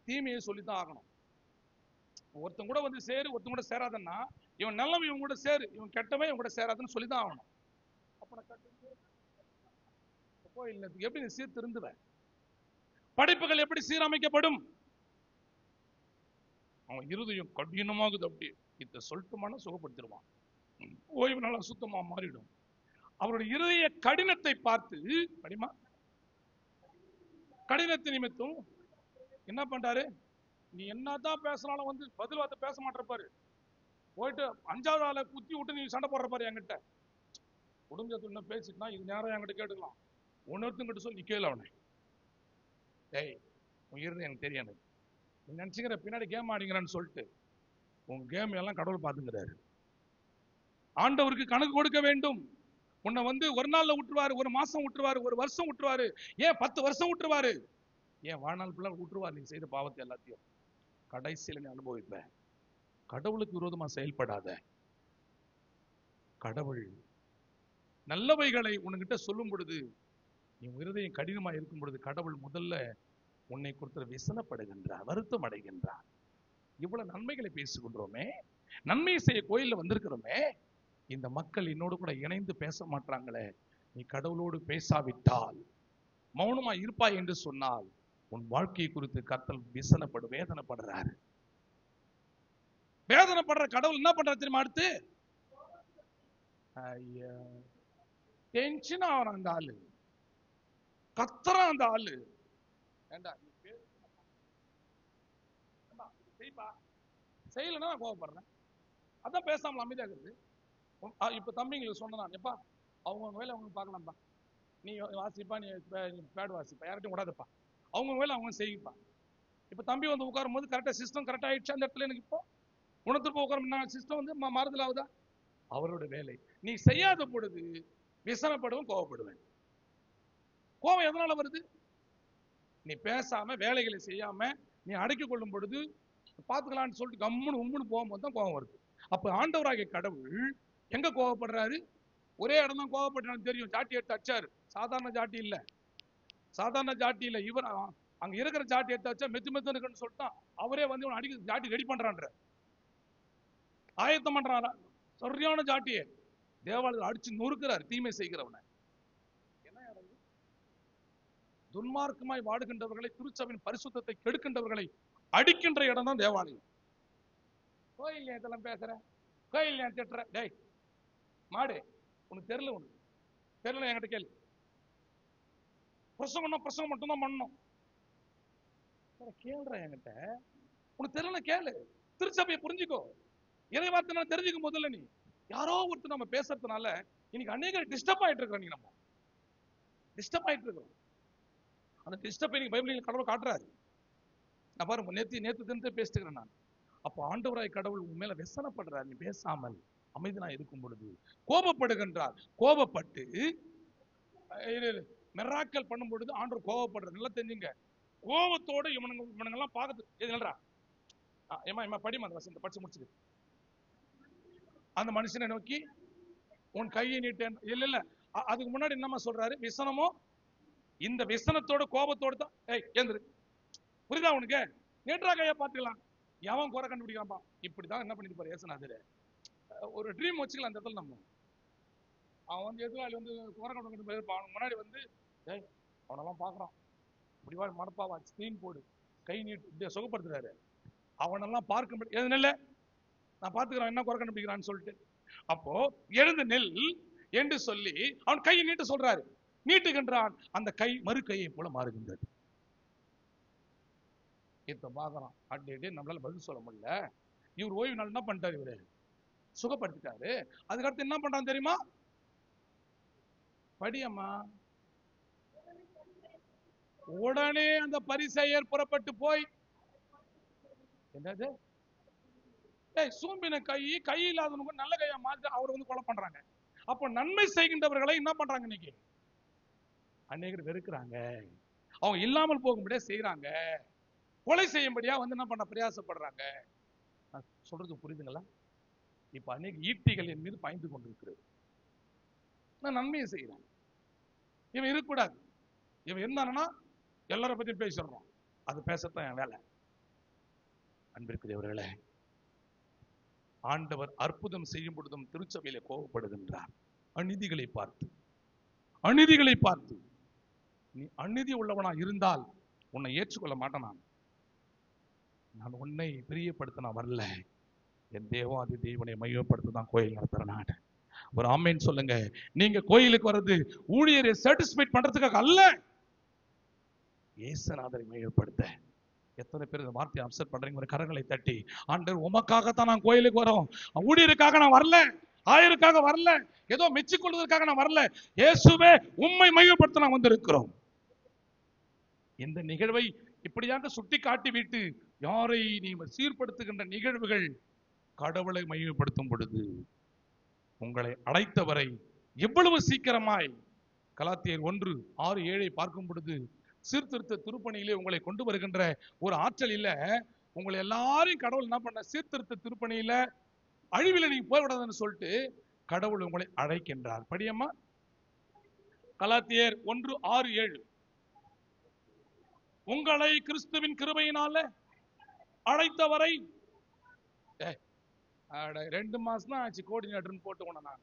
தீமையை சொல்லித்தான் ஆகணும். ஒருத்தன் கூட வந்து சேரு, ஒருத்தன் கூட சேராதன்னா, இவன் நல்லவன் இவன் கூட சேரு, இவன் கெட்டவன் இவன் கூட சேராதுன்னு சொல்லிதான் ஆகணும். கோயில் எப்படி நீ சீர்திருந்துவ? படைப்புகள் எப்படி சீரமைக்கப்படும்? அவன் இருதயம் கடினமாகுது. அப்படி இத சொல்லிட்டுமான சுகப்படுத்திடுவான். ஓய்வு நாள் சுத்தமா மாறிடும். அவருடைய இருதய கடினத்தை பார்த்து, படிமா, கடினத்தை நிமித்தம் என்ன பண்றாரு, நீ என்னதான் பேசினாலும் வந்து பதில் வார்த்தை பேச மாட்டேப்பாரு, போயிட்டு 5வது ஆளை குத்தி விட்டு நீ சண்டை போடுற பாரு என்கிட்ட, குடும்பத்துல இன்னும் பேசிட்டுனா இது நேரம் என்கிட்ட கேட்டுக்கலாம், ஒன்னொருத்தங்கிட்ட சொல்லி கேளு அவனை, ஏய் உன் இருதயம் எனக்கு தெரியும், எனக்கு நீ நினைச்சுக்கிற பின்னாடி கேம் ஆடிங்கிறான்னு சொல்லிட்டு உன் கேம் எல்லாம் கடவுள் பார்த்துங்கிறாரு. ஆண்டவருக்கு கணக்கு கொடுக்க வேண்டும். உன்னை வந்து ஒரு நாள்ல விட்டுருவாரு, ஒரு மாசம் விட்டுருவாரு, ஒரு வருஷம் விட்டுருவாரு, ஏன் 10 வருஷம் விட்டுருவாரு, ஏன் வாழ்நாள் பிள்ளை விட்டுருவாரு. நீ செய்த பாவத்தை எல்லாத்தையும் கடைசியில நீ அனுபவிப்ப. கடவுளுக்கு விரோதமா செயல்படாத. கடவுள் நல்லவைகளை உன்கிட்ட சொல்லும் பொழுது, நீ இருதயம் கடினமா இருக்கும் பொழுது, கடவுள் முதல்ல உன்னை குறித்து விசனப்படுகின்றார், வருத்தம் அடைகின்றார். இவ்வளவு நன்மைகளை பேசுகின்றோமே, நன்மை செய்ய கோயில்ல வந்திருக்கிறோமே, இந்த மக்கள் என்னோடு கூட இணைந்து பேச மாட்டாங்களே, நீ கடவுளோடு பேசாவிட்டால், மௌனமா இருப்பாய் என்று சொன்னால், உன் வாழ்க்கையை குறித்து கர்த்தர் விசனப்படு வேதனைப்படுறாரு. வேதனைப்படுற கடவுள் என்ன பண்ற தெரியுமா? அடுத்து டென்ஷன் ஆகிறான் அந்த ஆளு, கத்துறான் அந்த ஆளு. ஏண்டா நீ செய்யலன்னா நான் கோவப்படுறேன், அதான் பேசாமல் அமைதியாக இருக்குது. இப்ப தம்பிங்களுக்கு சொன்னா, எப்பா அவங்க வேலை அவங்க பார்க்கலாம்ப்பா, நீ வாசிப்பா, நீ பேட் வாசிப்பா, யார்கிட்டையும் விடாதப்பா, அவங்க வேலை அவங்க செய்யுப்பா. இப்ப தம்பி வந்து உட்காரும் போது கரெக்டா சிஸ்டம் கரெக்டா ஆயிடுச்சு அந்த இடத்துல. எனக்கு இப்போ உணர்த்து உட்கார சிஸ்டம் வந்து மாறுதல் ஆகுதா? அவரோட வேலை. நீ செய்யாத பொழுது விசனப்படுவேன், கோவப்படுவேன். கோவம் எதனால வருது? நீ பேசாம வேலைகளை செய்யாம நீ அடக்கிக் கொள்ளும் பொழுது, பாத்துக்கலான்னு சொல்லிட்டு கம்முன்னு உம்முன்னு போகும்போது தான் கோவம் வருது. அப்ப ஆண்டவராகிய கடவுள் எங்க கோவப்படுறாரு? ஒரே இடம் தான் கோவப்பட்டான்னு தெரியும். ஜாட்டி எடுத்து அடிச்சாரு. சாதாரண ஜாட்டி இல்ல, சாதாரண ஜாட்டி இல்ல. இவர் அங்க இருக்கிற ஜாட்டி எடுத்து அடிச்சா மெத்து மெத்து இருக்குன்னு சொல்லிட்டு அவரே வந்து இவன் அடிக்க ஜாட்டி ரெடி பண்றான்ற, ஆயத்தம் பண்றாரா, சரியான ஜாட்டியை தேவாலயத்தில் அடிச்சு நொறுக்கிறார் தீமை செய்கிறவனை. என்ன துன்மார்க்கமாய் வாடுகின்றவர்களை, திருச்சபையின் பரிசுத்தத்தை கெடுக்கின்றவர்களை அடிக்கின்ற இடம் தான் தேவாலயம். கோயில் நேரத்தெல்லாம் பேசுற, கோயில் நேரம் திட்டுற, டேய் மாடு உனக்கு தெரியல, உனக்கு தெரியல என்கிட்ட கேள்வி. பிரசங்கம்னா பிரசங்கம் மட்டும்தான் பண்ணணும், கேள்ற என்கிட்ட, உனக்கு தெரியல கேளு, திருச்சபையை புரிஞ்சுக்கோ, இறைவார்த்தை தெரிஞ்சுக்கும் முதல்ல. நீ யாரோ ஒருத்தர் நம்ம பேசுறதுனால இன்னைக்கு அநேக டிஸ்டர்ப் ஆயிட்டு இருக்கிறோம். நீங்க நம்ம டிஸ்டர்ப் ஆயிட்டு இருக்கிறோம். அந்த டிஸ்டர்ப் இன்னைக்கு பைபிளில் கடவுள் காட்டுறாரு. நான் பாருங்க, நேத்து தினத்தை பேசிட்டுக்கிறேன் நான். அப்போ ஆண்டவராய் கடவுள் உன் மேல வெசனப்படுறார். நீ பேசாமல் அமைதியா இருக்கும் பொழுது கோபப்படுகின்றார். கோபப்பட்டு மிராக்கல் பண்ணும் பொழுது ஆண்டவர் கோபப்படுறார். நல்லா தெரிஞ்சுங்க, கோபத்தோட இவனுங்கெல்லாம் பார்த்து எதுலடா ஏமா படிமா அந்த வசனத்தை படிச்சு முடிச்சுது. அந்த மனுஷனை நோக்கி உன் கையை நீட்டேன். இல்ல அதுக்கு முன்னாடி என்னமா சொல்றாரு? விசனமோ, இந்த விசனத்தோட கோபத்தோடு தான். ஏய் ஏந்திரு, புரியுதா உனக்கு? நேற்றா கையை பார்த்துக்கலாம், எவன் குறை கண்டுபிடிக்கிறான்பா. இப்படிதான் என்ன பண்ணிட்டு போற ஏசுநாதர். ஒரு ட்ரீம் வச்சுக்கலாம் அந்த இடத்துல. நம்ம அவன் வந்து எதிராளி வந்து குறை கண்டுபிடிக்க அவனுக்கு முன்னாடி வந்து, ஏய் அவனெல்லாம் பாக்குறான், இப்படிவா மடப்பாவா, ஸ்கிரீன் போடு, கை நீட்டு, இப்படியே சுகப்படுத்துறாரு. அவனெல்லாம் பார்க்க எதுனால நான் பாத்துக்கிறேன், என்ன குறை கண்டுபிடிக்கிறான்னு சொல்லிட்டு. அப்போ எழுந்து நெல் என்று சொல்லி அவன் கையை நீட்டு சொல்றாரு. நீட்டுகின்றான், அந்த கை மறு கையை போல மாறுகின்றது. இப்ப பாக்குறான், அட்டே நம்மளால பதில் சொல்ல முடியல. இவர் ஓய்வு நாள் என்ன பண்ணிட்டாரு? இவரு சுகப்படுத்திட்டாரு. அதுக்கடுத்து என்ன பண்றான் தெரியுமா? படியம்மா. உடனே அந்த பரிசேயர் புறப்பட்டு போய், என்னது சூம்பின கை இல்லாதவங்க நல்ல கையா மாற்றி அவர் வந்து கொலை பண்றாங்க. அப்போ நன்மை செய்கின்றவர்களை என்ன பண்றாங்க? இன்னைக்கு அநேகர் வெறுக்கிறாங்க, அவங்க இல்லாமல் போகும்படியா செய்யறாங்க, கொலை செய்யும்படியா வந்து என்ன பண்ண பிரயாசப்படுறாங்க. சொல்றது புரியுதுங்களா? இப்ப அநேக ஈட்டிகள் என் மீது பாய்ந்து கொண்டிருக்கிறது. நான் நன்மையை செய்யறேன். இவன் இருக்கக்கூடாது, இவன் இருந்தானா எல்லார பத்தியும் பேசிடுறோம். அது பேசத்தான் என் வேலை. அன்பிற்குரியவர்களே, ஆண்டவர் அற்புதம் செய்யும் பொழுதும் திருச்சபையிலே கோபப்படுகின்றார். அநீதிகளை பார்த்து, அநீதிகளை பார்த்து. நீ அநீதி உள்ளவனா இருந்தால் உன்னை ஏற்றுக்கொள்ள மாட்டேன். நான் உன்னை பிரியப்படுத்த நான் வரல, என் தேவாதி தேவனை மையப்படுத்த தான் கோயில் நடத்துறேன். நான் ஒரு ஆமேன் சொல்லுங்க. நீங்க கோயிலுக்கு வர்றது ஊழியரை சாட்டிஸ்ஃபைட் பண்றதுக்காக அல்ல, இயேசுநாதரை மையப்படுத்த. எத்தனை பேர் இந்த வார்த்தையை அப்செட் பண்றீங்க? ஒரு கரங்களை தட்டி, ஆண்டவர் உமக்காகத்தான் நான் கோயிலுக்கு வரோம், ஊழியருக்காக நான் வரல, ஆயருக்காக வரல, ஏதோ மெச்சிக்கொள்வதற்காக நான் வரல, இயேசுவே உம்மை மையப்படுத்த நான் வந்திருக்கிறோம். இந்த நிகழ்வை இப்படியாக சுட்டி காட்டிவிட்டு யாரை நீ சீர்படுத்துகின்ற நிகழ்வுகள் கடவுளை மையப்படுத்தும் பொழுது உங்களை அழைத்தவரை எவ்வளவு சீக்கிரமாய் கலாத்தியர் 1:6-7 பார்க்கும் பொழுது சீர்திருத்த திருப்பணியிலே உங்களை கொண்டு வருகின்ற ஒரு ஆற்றல் இல்ல. உங்களை எல்லாரையும் கடவுள் என்ன பண்ண, சீர்திருத்த திருப்பணியில அழிவில நீங்க போய்விடாதுன்னு சொல்லிட்டு கடவுள் உங்களை அழைக்கின்றார். படியம்மா, கலாத்தியர் 1:6-7. உங்களை கிறிஸ்துவின் கிருபையினால அழைத்தவரை 2 மாசம் தான் ஆச்சு கோஆர்டினேட்டர்னு போட்டு நான்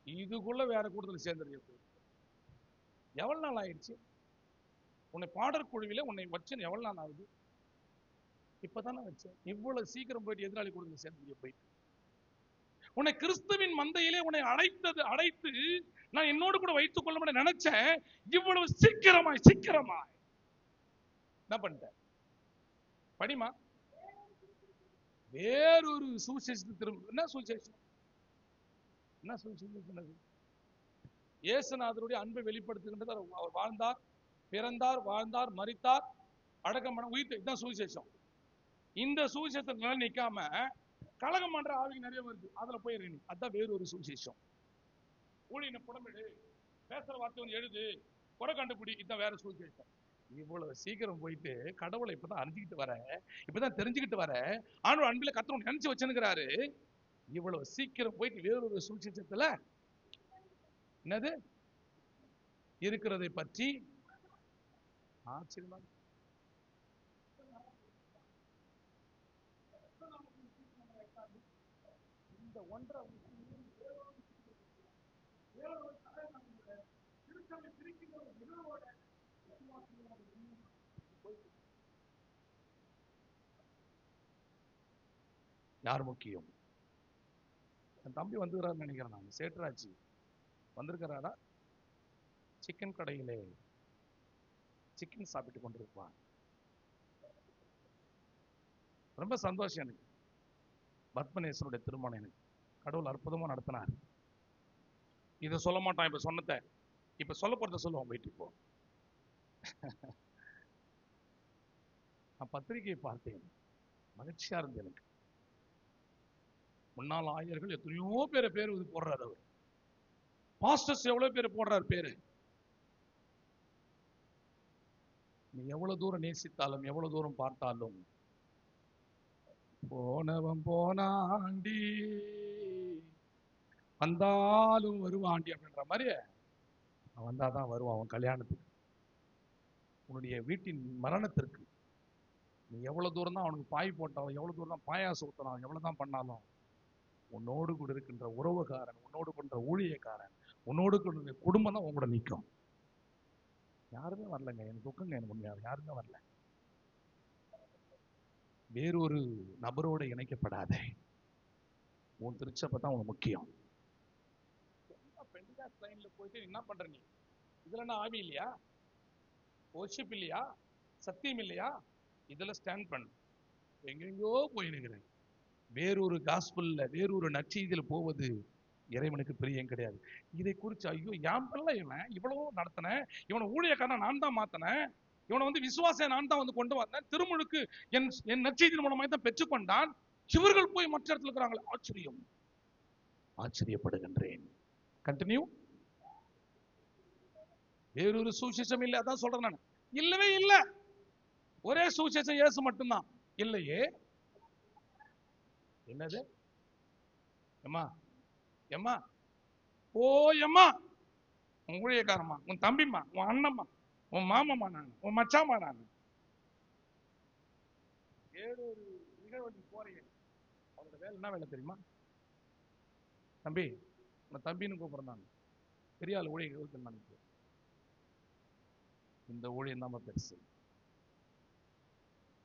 இதுக்குள்ள வேற கூட்டத்தில் சேர்ந்துருக்கு. எவ்வளவு நாள் ஆயிடுச்சு உன்னை பாடற் குழுவில உன்னை வச்சு? எவ்வளவு நாள் ஆகுது? இப்பதானே வச்சேன். இவ்வளவு சீக்கிரம் போயிட்டு எதிராளி கூட்டத்தில் சேர்ந்து போயிட்டு உன்னை கிறிஸ்துவின் மந்தையிலே உன்னை அழைத்து நான் என்னோடு கூட வைத்துக் கொள்ள நினைச்சேன். இவ்வளவு சீக்கிரமாய் என்ன பண்ணிட்டேன்? படிமா, வேறொரு சுவிசேஷத்தை திரும்ப. என்ன சுவிசேஷம்? என்ன சுவிசேஷம்? இயேசுநாதருடைய அன்பை வெளிப்படுத்துகின்றது. அவர் வாழ்ந்தார், பிறந்தார், வாழ்ந்தார், மரித்தார், அடக்கம் பண்ண, உயிர். இதுதான் சுவிசேஷம். இந்த சுவிசேஷத்தினால நிக்காம கலகம் பண்ற ஆவிக்கு நிறைய வருது, அதுல போயிருங்க. அதான் வேறொரு சுவிசேஷம். ஊழியனை புடமிடு, பேசுற வார்த்தை வந்து எழுது, குறை கண்டுபிடி, இதுதான் வேற சுவிசேஷம். இவ்வளவு சீக்கிரம் போயிட்டு கடவுளை இப்பதான் அறிஞ்சுக்கிட்டு வர, இப்பதான் தெரிஞ்சுக்கிட்டு வர, ஆண்டவர் அன்பில கர்த்தர் நினைச்சு வச்சுக்கிறாரு. இவ்வளவு சீக்கிரம் போயிட்டு வேறொரு சுவிசேஷத்துல என்னது இருக்கிறதை பற்றி ஆச்சரியமா. இந்த ஒன்றரை யார் முக்கியம்? என் தம்பி வந்துக்கிறாரு நினைக்கிறேன், நான் சேட்ராஜி வந்திருக்கிறாரா? சிக்கன் கடையிலே சிக்கன் சாப்பிட்டு கொண்டிருப்பான். ரொம்ப சந்தோஷம் எனக்கு. பத்மநேசனுடைய திருமணம் எனக்கு கடவுள் அற்புதமா நடத்தினார். இதை சொல்ல மாட்டான், இப்ப சொன்னத இப்ப சொல்ல போறத சொல்லுவான். போயிட்டு இப்போ நான் பத்திரிகையை பார்த்தேன், மகிழ்ச்சியா இருந்தது எனக்கு. முன்னாள் ஆயர்கள் எத்தனையோ பேரை பேர் போடுறாரு அவர். பாஸ்டர்ஸ் எவ்வளவு பேர் போடுறாரு பேரு. நீ எவ்வளவு தூரம் நேசித்தாலும் எவ்வளவு தூரம் பார்த்தாலும் போனவன் போனாண்டி வந்தாலும் வருவாண்டி அப்படின்ற மாதிரி அவன் வந்தாதான் வருவான். அவன் கல்யாணத்துக்கு, உன்னுடைய வீட்டின் மரணத்திற்கு நீ எவ்வளவு தூரம் தான் அவனுக்கு பாய் போட்டாலும், எவ்வளவு தூரம் தான் பாயாசம் ஊத்தினாலும், எவ்வளவுதான் பண்ணாலும் உன்னோடு கூட இருக்கின்ற உறவுக்காரன், உன்னோடு கொண்ட ஊழியக்காரன், உன்னோடு கொண்ட குடும்பம் தான் உங்களோட நிற்கும். யாருமே வரலங்க, எனக்கு துக்கங்க, எனக்கு உண்மையா யாருமே வரல. வேறொரு நபரோடு இணைக்கப்படாத. உன் திருச்சபை தான் உனக்கு முக்கியம். போயிட்டு என்ன பண்ற நீ? இதுல என்ன ஆவி இல்லையா? வொர்ஷிப் இல்லையா? சத்தியம் இல்லையா? இதுல ஸ்டாண்ட் பண்ணு. எங்கெங்கோ போயிருக்கிறேன். வேறொரு காஸ்பல்ல, வேறொரு நற்செய்தியில போவது இறைவனுக்கு பிரியம் கிடையாது. இதை குறித்து ஐயோ யான் பண்ணல, இவன் இவ்வளவோ நடத்தினேன், இவனை ஊழியக்காரன் நான் தான் மாத்தினேன், இவனை வந்து விசுவாச நான் தான் வந்து கொண்டு வந்தேன், திருமுழுக்கு என் நற்செய்தியின் மூலமாக தான் பெற்றுக்கொண்டான், இவர்கள் போய் மற்ற இடத்துல இருக்கிறாங்களே. ஆச்சரியம், ஆச்சரியப்படுகின்றேன். கண்டினியூ. வேறொரு சுவிசேஷம் இல்லை, அதான் சொல்றேன் நான். இல்லவே இல்லை, ஒரே சுவிசேஷம் இயேசு மட்டும்தான். இல்லையே. என்னது? எம்மா எம்மா ஓ எம்மா, உன் ஊழியக்காரம்மா, உன் தம்பிம்மா, உன் அண்ணம்மா, உன் மாமம்மா, நான் உன் மச்சாமா, நான் வேறொரு நிகழ்வு போறேன். அவரோட வேலை என்ன வேலை தெரியுமா? தம்பி, உன் தம்பின்னு கூப்பிடுறாங்க. பெரிய ஆள் ஊழியர்கள் நினைக்கிறேன். இந்த ஊழியம் தான் பெருசு.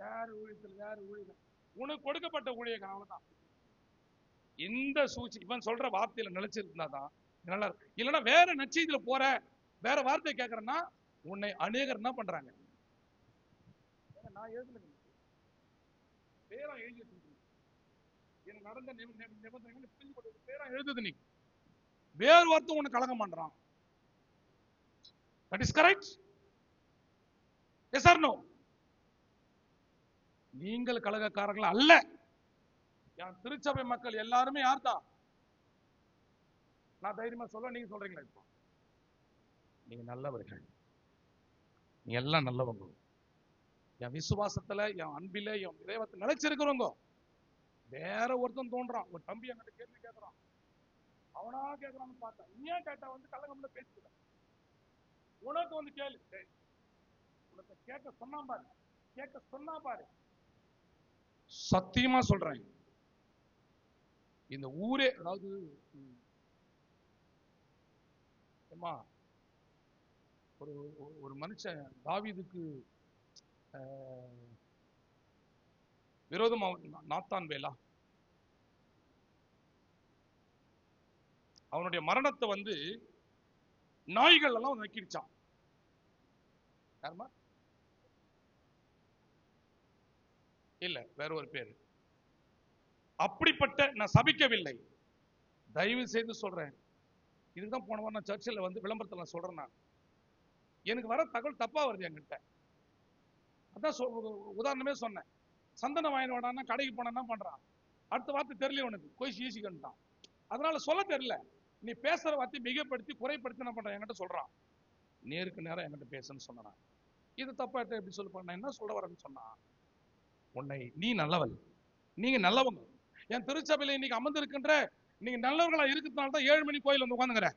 யார் ஊழியத்தில் யார் ஊழியம்? உனக்கு கொடுக்கப்பட்ட ஊழியக்காரன், அவ்வளவுதான். இந்த சூழ்ச்சி இவன் சொல்ற வார்த்தையில நிலைச்சிருந்தாதான் நல்லா இருக்கும். இல்லைன்னா வேற நச்செய்தியில போற வேற வார்த்தை கேட்கறேன்னா உன்னை அநேகர் என்ன பண்றாங்க? நான் எழுதுல பேரா எழுதி எனக்கு நடந்த நிபந்தனைகள் புரிஞ்சு பேரா எழுதுது. நீ வேறு வார்த்தை உன்னை கலகம் பண்றான். That is correct? Yes or no? நீங்கள் கலகக்காரர்கள் அல்ல. என் திருச்சபை மக்கள் எல்லாருமே யார் தான்? நான் தைரியமா சொல்ல, நீங்க சொல்றீங்களா? இப்போ நீங்க நல்லவர்கள், நீங்க எல்லாம் நல்லவங்க. என் விசுவாசத்துல, என் அன்பில, என் இறைவத்தை நிலைச்சிருக்கிறவங்க. வேற ஒருத்தன் தோன்றான், ஒரு தம்பி என்கிட்ட கேள்வி கேட்கறான், அவனா கேட்கறான்னு பார்த்தா நீ ஏன் கேட்டா வந்து கலகம்ல பேசிக்கிற? உனக்கு வந்து கேளு, உனக்கு கேட்க சொன்னா பாரு, கேட்க சொன்னா பாரு. சத்தியமா சொல்றேன், இந்த ஊரே, அதாவது ஒரு மனுஷன் தாவீதுக்கு விரோதமா நாத்தான் வேலா அவனுடைய மரணத்தை வந்து நாய்கள் எல்லாம் நக்கிடுச்சான். யாருமா? இல்ல, வேற ஒரு பேரு. அப்படிப்பட்ட, நான் சபிக்கவில்லை, தயவு செய்து சொல்றேன். இதுதான் போன வாரம் நான் சர்ச்சில் வந்து விளம்பரத்தில் நான் சொல்றேன். நான் எனக்கு வர தகவல் தப்பா வருது என்கிட்ட. அதான் உதாரணமே சொன்னேன். சந்தன வாங்கினோடானா கடைக்கு போனா என்ன பண்றான்? அடுத்த வார்த்தை தெரியல உனக்கு, கொய்சி ஈசிக்கிட்டான். அதனால சொல்ல தெரியல. நீ பேசுற வார்த்தை மிகப்படுத்தி குறைப்படுத்தி என்ன பண்றான் என்கிட்ட சொல்றான். நேருக்கு நேரம் என்கிட்ட பேசுன்னு சொன்னான். இது தப்பா எப்படி சொல்ல போறேன்? என்ன சொல்ல வரேன்னு சொன்னா, உன்னை நீ நல்லவள், நீங்க நல்லவங்க. என் திருச்சபையில இன்னைக்கு அமர்ந்திருக்கின்ற நீங்க நல்லவர்களா இருக்கிறதுனால தான் 7 மணி கோயில் வந்து உட்காந்துங்கிற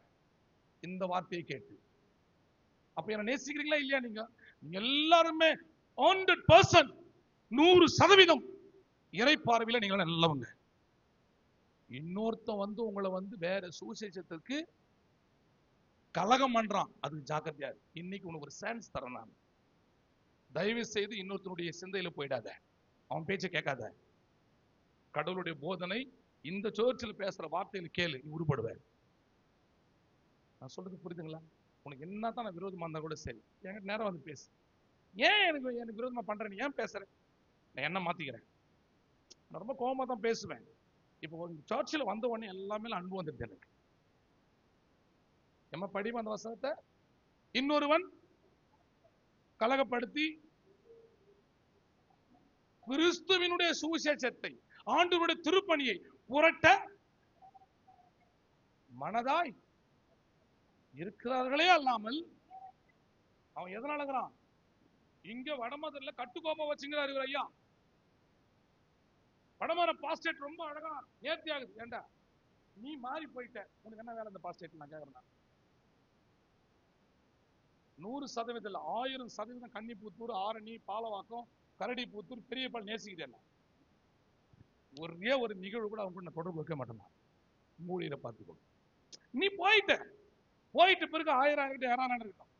இந்த வார்த்தையை கேட்டு. அப்ப என்ன நேசிக்கிறீங்களா இல்லையா? நீங்க எல்லாருமே 100% 100% இறை பார்வையில நீங்க நல்லவங்க. இன்னொருத்தன் வந்து உங்களை வந்து வேற சுவிசேஷத்திற்கு கலகம் பண்றான், அதுக்கு ஜாக்கிரதையா. இன்னைக்கு உனக்கு ஒரு சான்ஸ் தரேன் நான். தயவு செய்து இன்னொருத்தனுடைய சிந்தையில போயிடாத, அவன் பேச்சை கேட்காத. கடவுளுடைய போதனை இந்த சர்ச்சில் பேசுற வார்த்தையில கேளு, நீ உருப்படுவேன். நான் சொல்றது புரியுதுங்களா? உனக்கு என்னதான் நான் விரோதமா இருந்தா கூட சரி, என்கிட்ட நேரம் வந்து பேசு. ஏன் எனக்கு விரோதமா பண்றேன், ஏன் பேசுறேன்? நான் என்ன மாத்திக்கிறேன். நான் ரொம்ப கோபமா தான் பேசுவேன். இப்போ சர்ச்சில் வந்த உடனே எல்லாமே அன்பு வந்துடுது எனக்கு. நம்ம படிவ அந்த வசனத்தை இன்னொருவன் கலகப்படுத்தி கிறிஸ்துவினுடைய சுவிசேஷத்தை, ஆண்டவருடைய திருப்பணியை புரட்ட மனதாய் இருக்கிறார்களே அல்லாமல், அவன் எதனாலங்கிறான்? இங்க வடமதுல கட்டுக்கோப்பா வச்சுங்கிறாரு ஐயா. வடமர பாஸ்டேட் ரொம்ப அழகா நேர்த்தி ஆகுது. ஏண்டா நீ மாறி போயிட்ட, உனக்கு என்ன வேலை இந்த பாஸ்டேட்? நான் கேட்கறேன். 100% 1000% கன்னிப்புத்தூர், ஆரணி, பாலவாக்கம், கரடிப்புத்தூர், பெரியபால் நேசிக்கிறேன். ஒரே ஒரு நிகழ்வு கூட அவங்க கூட தொடர்பு வைக்க மாட்டேன். மூலியில பார்த்துக்கோ. நீ போயிட்ட பிறகு 1000 ஆகிட்டு 2000 இருக்கும்.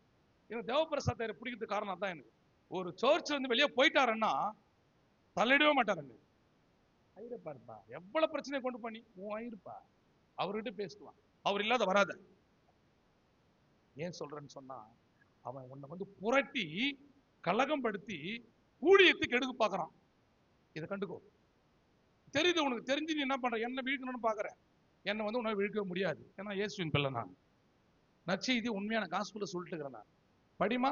எனக்கு தேவப்பிரசாத்தை பிடிக்கிறதுக்கு காரணம் தான். எனக்கு ஒரு சர்ச் வந்து வெளியே போயிட்டாருன்னா தள்ளிடவே மாட்டாருங்க. ஐயப்பாருப்பா, எவ்வளவு பிரச்சனை கொண்டு பண்ணி உன் ஐயருப்பா, அவர்கிட்ட பேசுவான். அவர் இல்லாத வராத. ஏன் சொல்றேன்னு சொன்னா, அவன் உன்னை வந்து புரட்டி கலகம் படுத்தி ஊழியத்துக்கு எடுக்க பாக்குறான். இதை கண்டுக்கோ. தெரியுது உனக்கு, தெரிஞ்சு நீ என்ன பண்ற? என்ன வீழ்க்கணும்னு பாக்குற. என்னை வந்து உன்னை வீழ்க்க முடியாது. ஏன்னா இயேசுவின் பிள்ளை நான். நற்செய்தி உண்மையான காஸ்பல்ல சொல்லிட்டு இருக்கிறேன் நான். படிமா.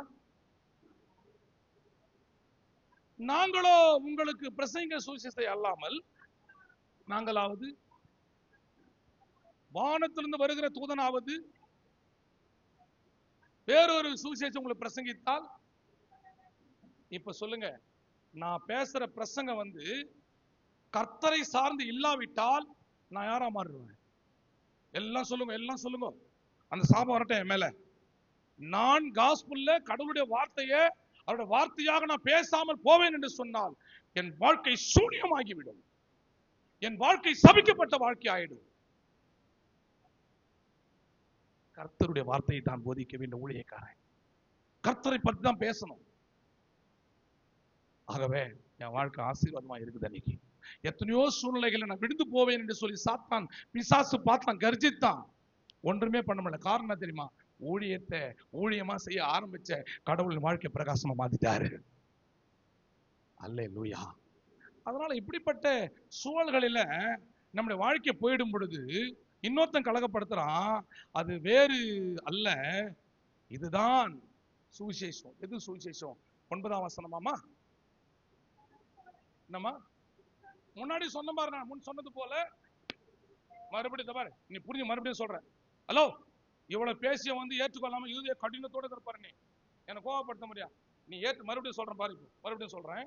நாங்களோ உங்களுக்கு பிரசங்க சுவிசேஷத்தை அல்லாமல், நாங்களாவது வானத்திலிருந்து வருகிற தூதனாவது வேறொரு சுவிசேஷம் உங்களுக்கு பிரசங்கித்தால், இப்ப சொல்லுங்க, நான் பேசுற பிரசங்க வந்து கர்த்தரை சார்ந்து இல்லாவிட்டால் நான் யாரா மாறுவேன்? எல்லாம் சொல்லுங்க, எல்லாம் சொல்லுங்க. அந்த சாபம் வரட்டும் என் மேல. நான் காஸ்பல்ல கடவுளுடைய வார்த்தையை அவருடைய வார்த்தையாக நான் பேசாமல் போவேன் என்று சொன்னால் என் வாழ்க்கை சூனியமாகிவிடும். என் வாழ்க்கை சபிக்கப்பட்ட வாழ்க்கை ஆயிடும். கர்த்தருடைய வார்த்தையை தான் போதிக்க வேண்டும் ஊழியக்காரன். கர்த்தரை பற்றி தான் பேசணும். ஆகவே என் வாழ்க்கை ஆசீர்வாதமா இருக்குது. அன்னைக்கு எத்தனையோ சூழ்நிலைகளை நான் விழுந்து போவேன் என்று சொல்லி சாத்தான் பிசாசு பார்த்தான், கர்ஜித்தான். ஒன்றுமே பண்ண முடியல. காரணம் என்ன தெரியுமா? ஊழியத்தை ஊழியமா செய்ய ஆரம்பிச்ச கடவுளின் வாழ்க்கை பிரகாசமா மாத்திட்டாரு. அல்லேலூயா. அதனால இப்படிப்பட்ட சூழல்களில நம்முடைய வாழ்க்கை போயிடும் பொழுது இன்னொருத்தன் கலகப்படுத்துறான், அது வேறு அல்ல, இதுதான் சுவிசேஷம். எது சுவிசேஷம்? 9ஆம் வசனமாமா? என்னமா? முன்னாடி சொன்ன மாதிரி நான் முன் சொன்னது போல மறுபடியும் பாரு, நீ புரிஞ்சு மறுபடியும் சொல்றேன். ஹலோ, இவ்வளவு பேசிய ஏற்றுக்கொள்ளாம இதே கடினத்தோட இருப்பாரு. நீ எனக்கு கோபப்படுத்த முடியாது. நீ ஏற்று மறுபடியும் சொல்றேன் பாரு. மறுபடியும் சொல்றேன்,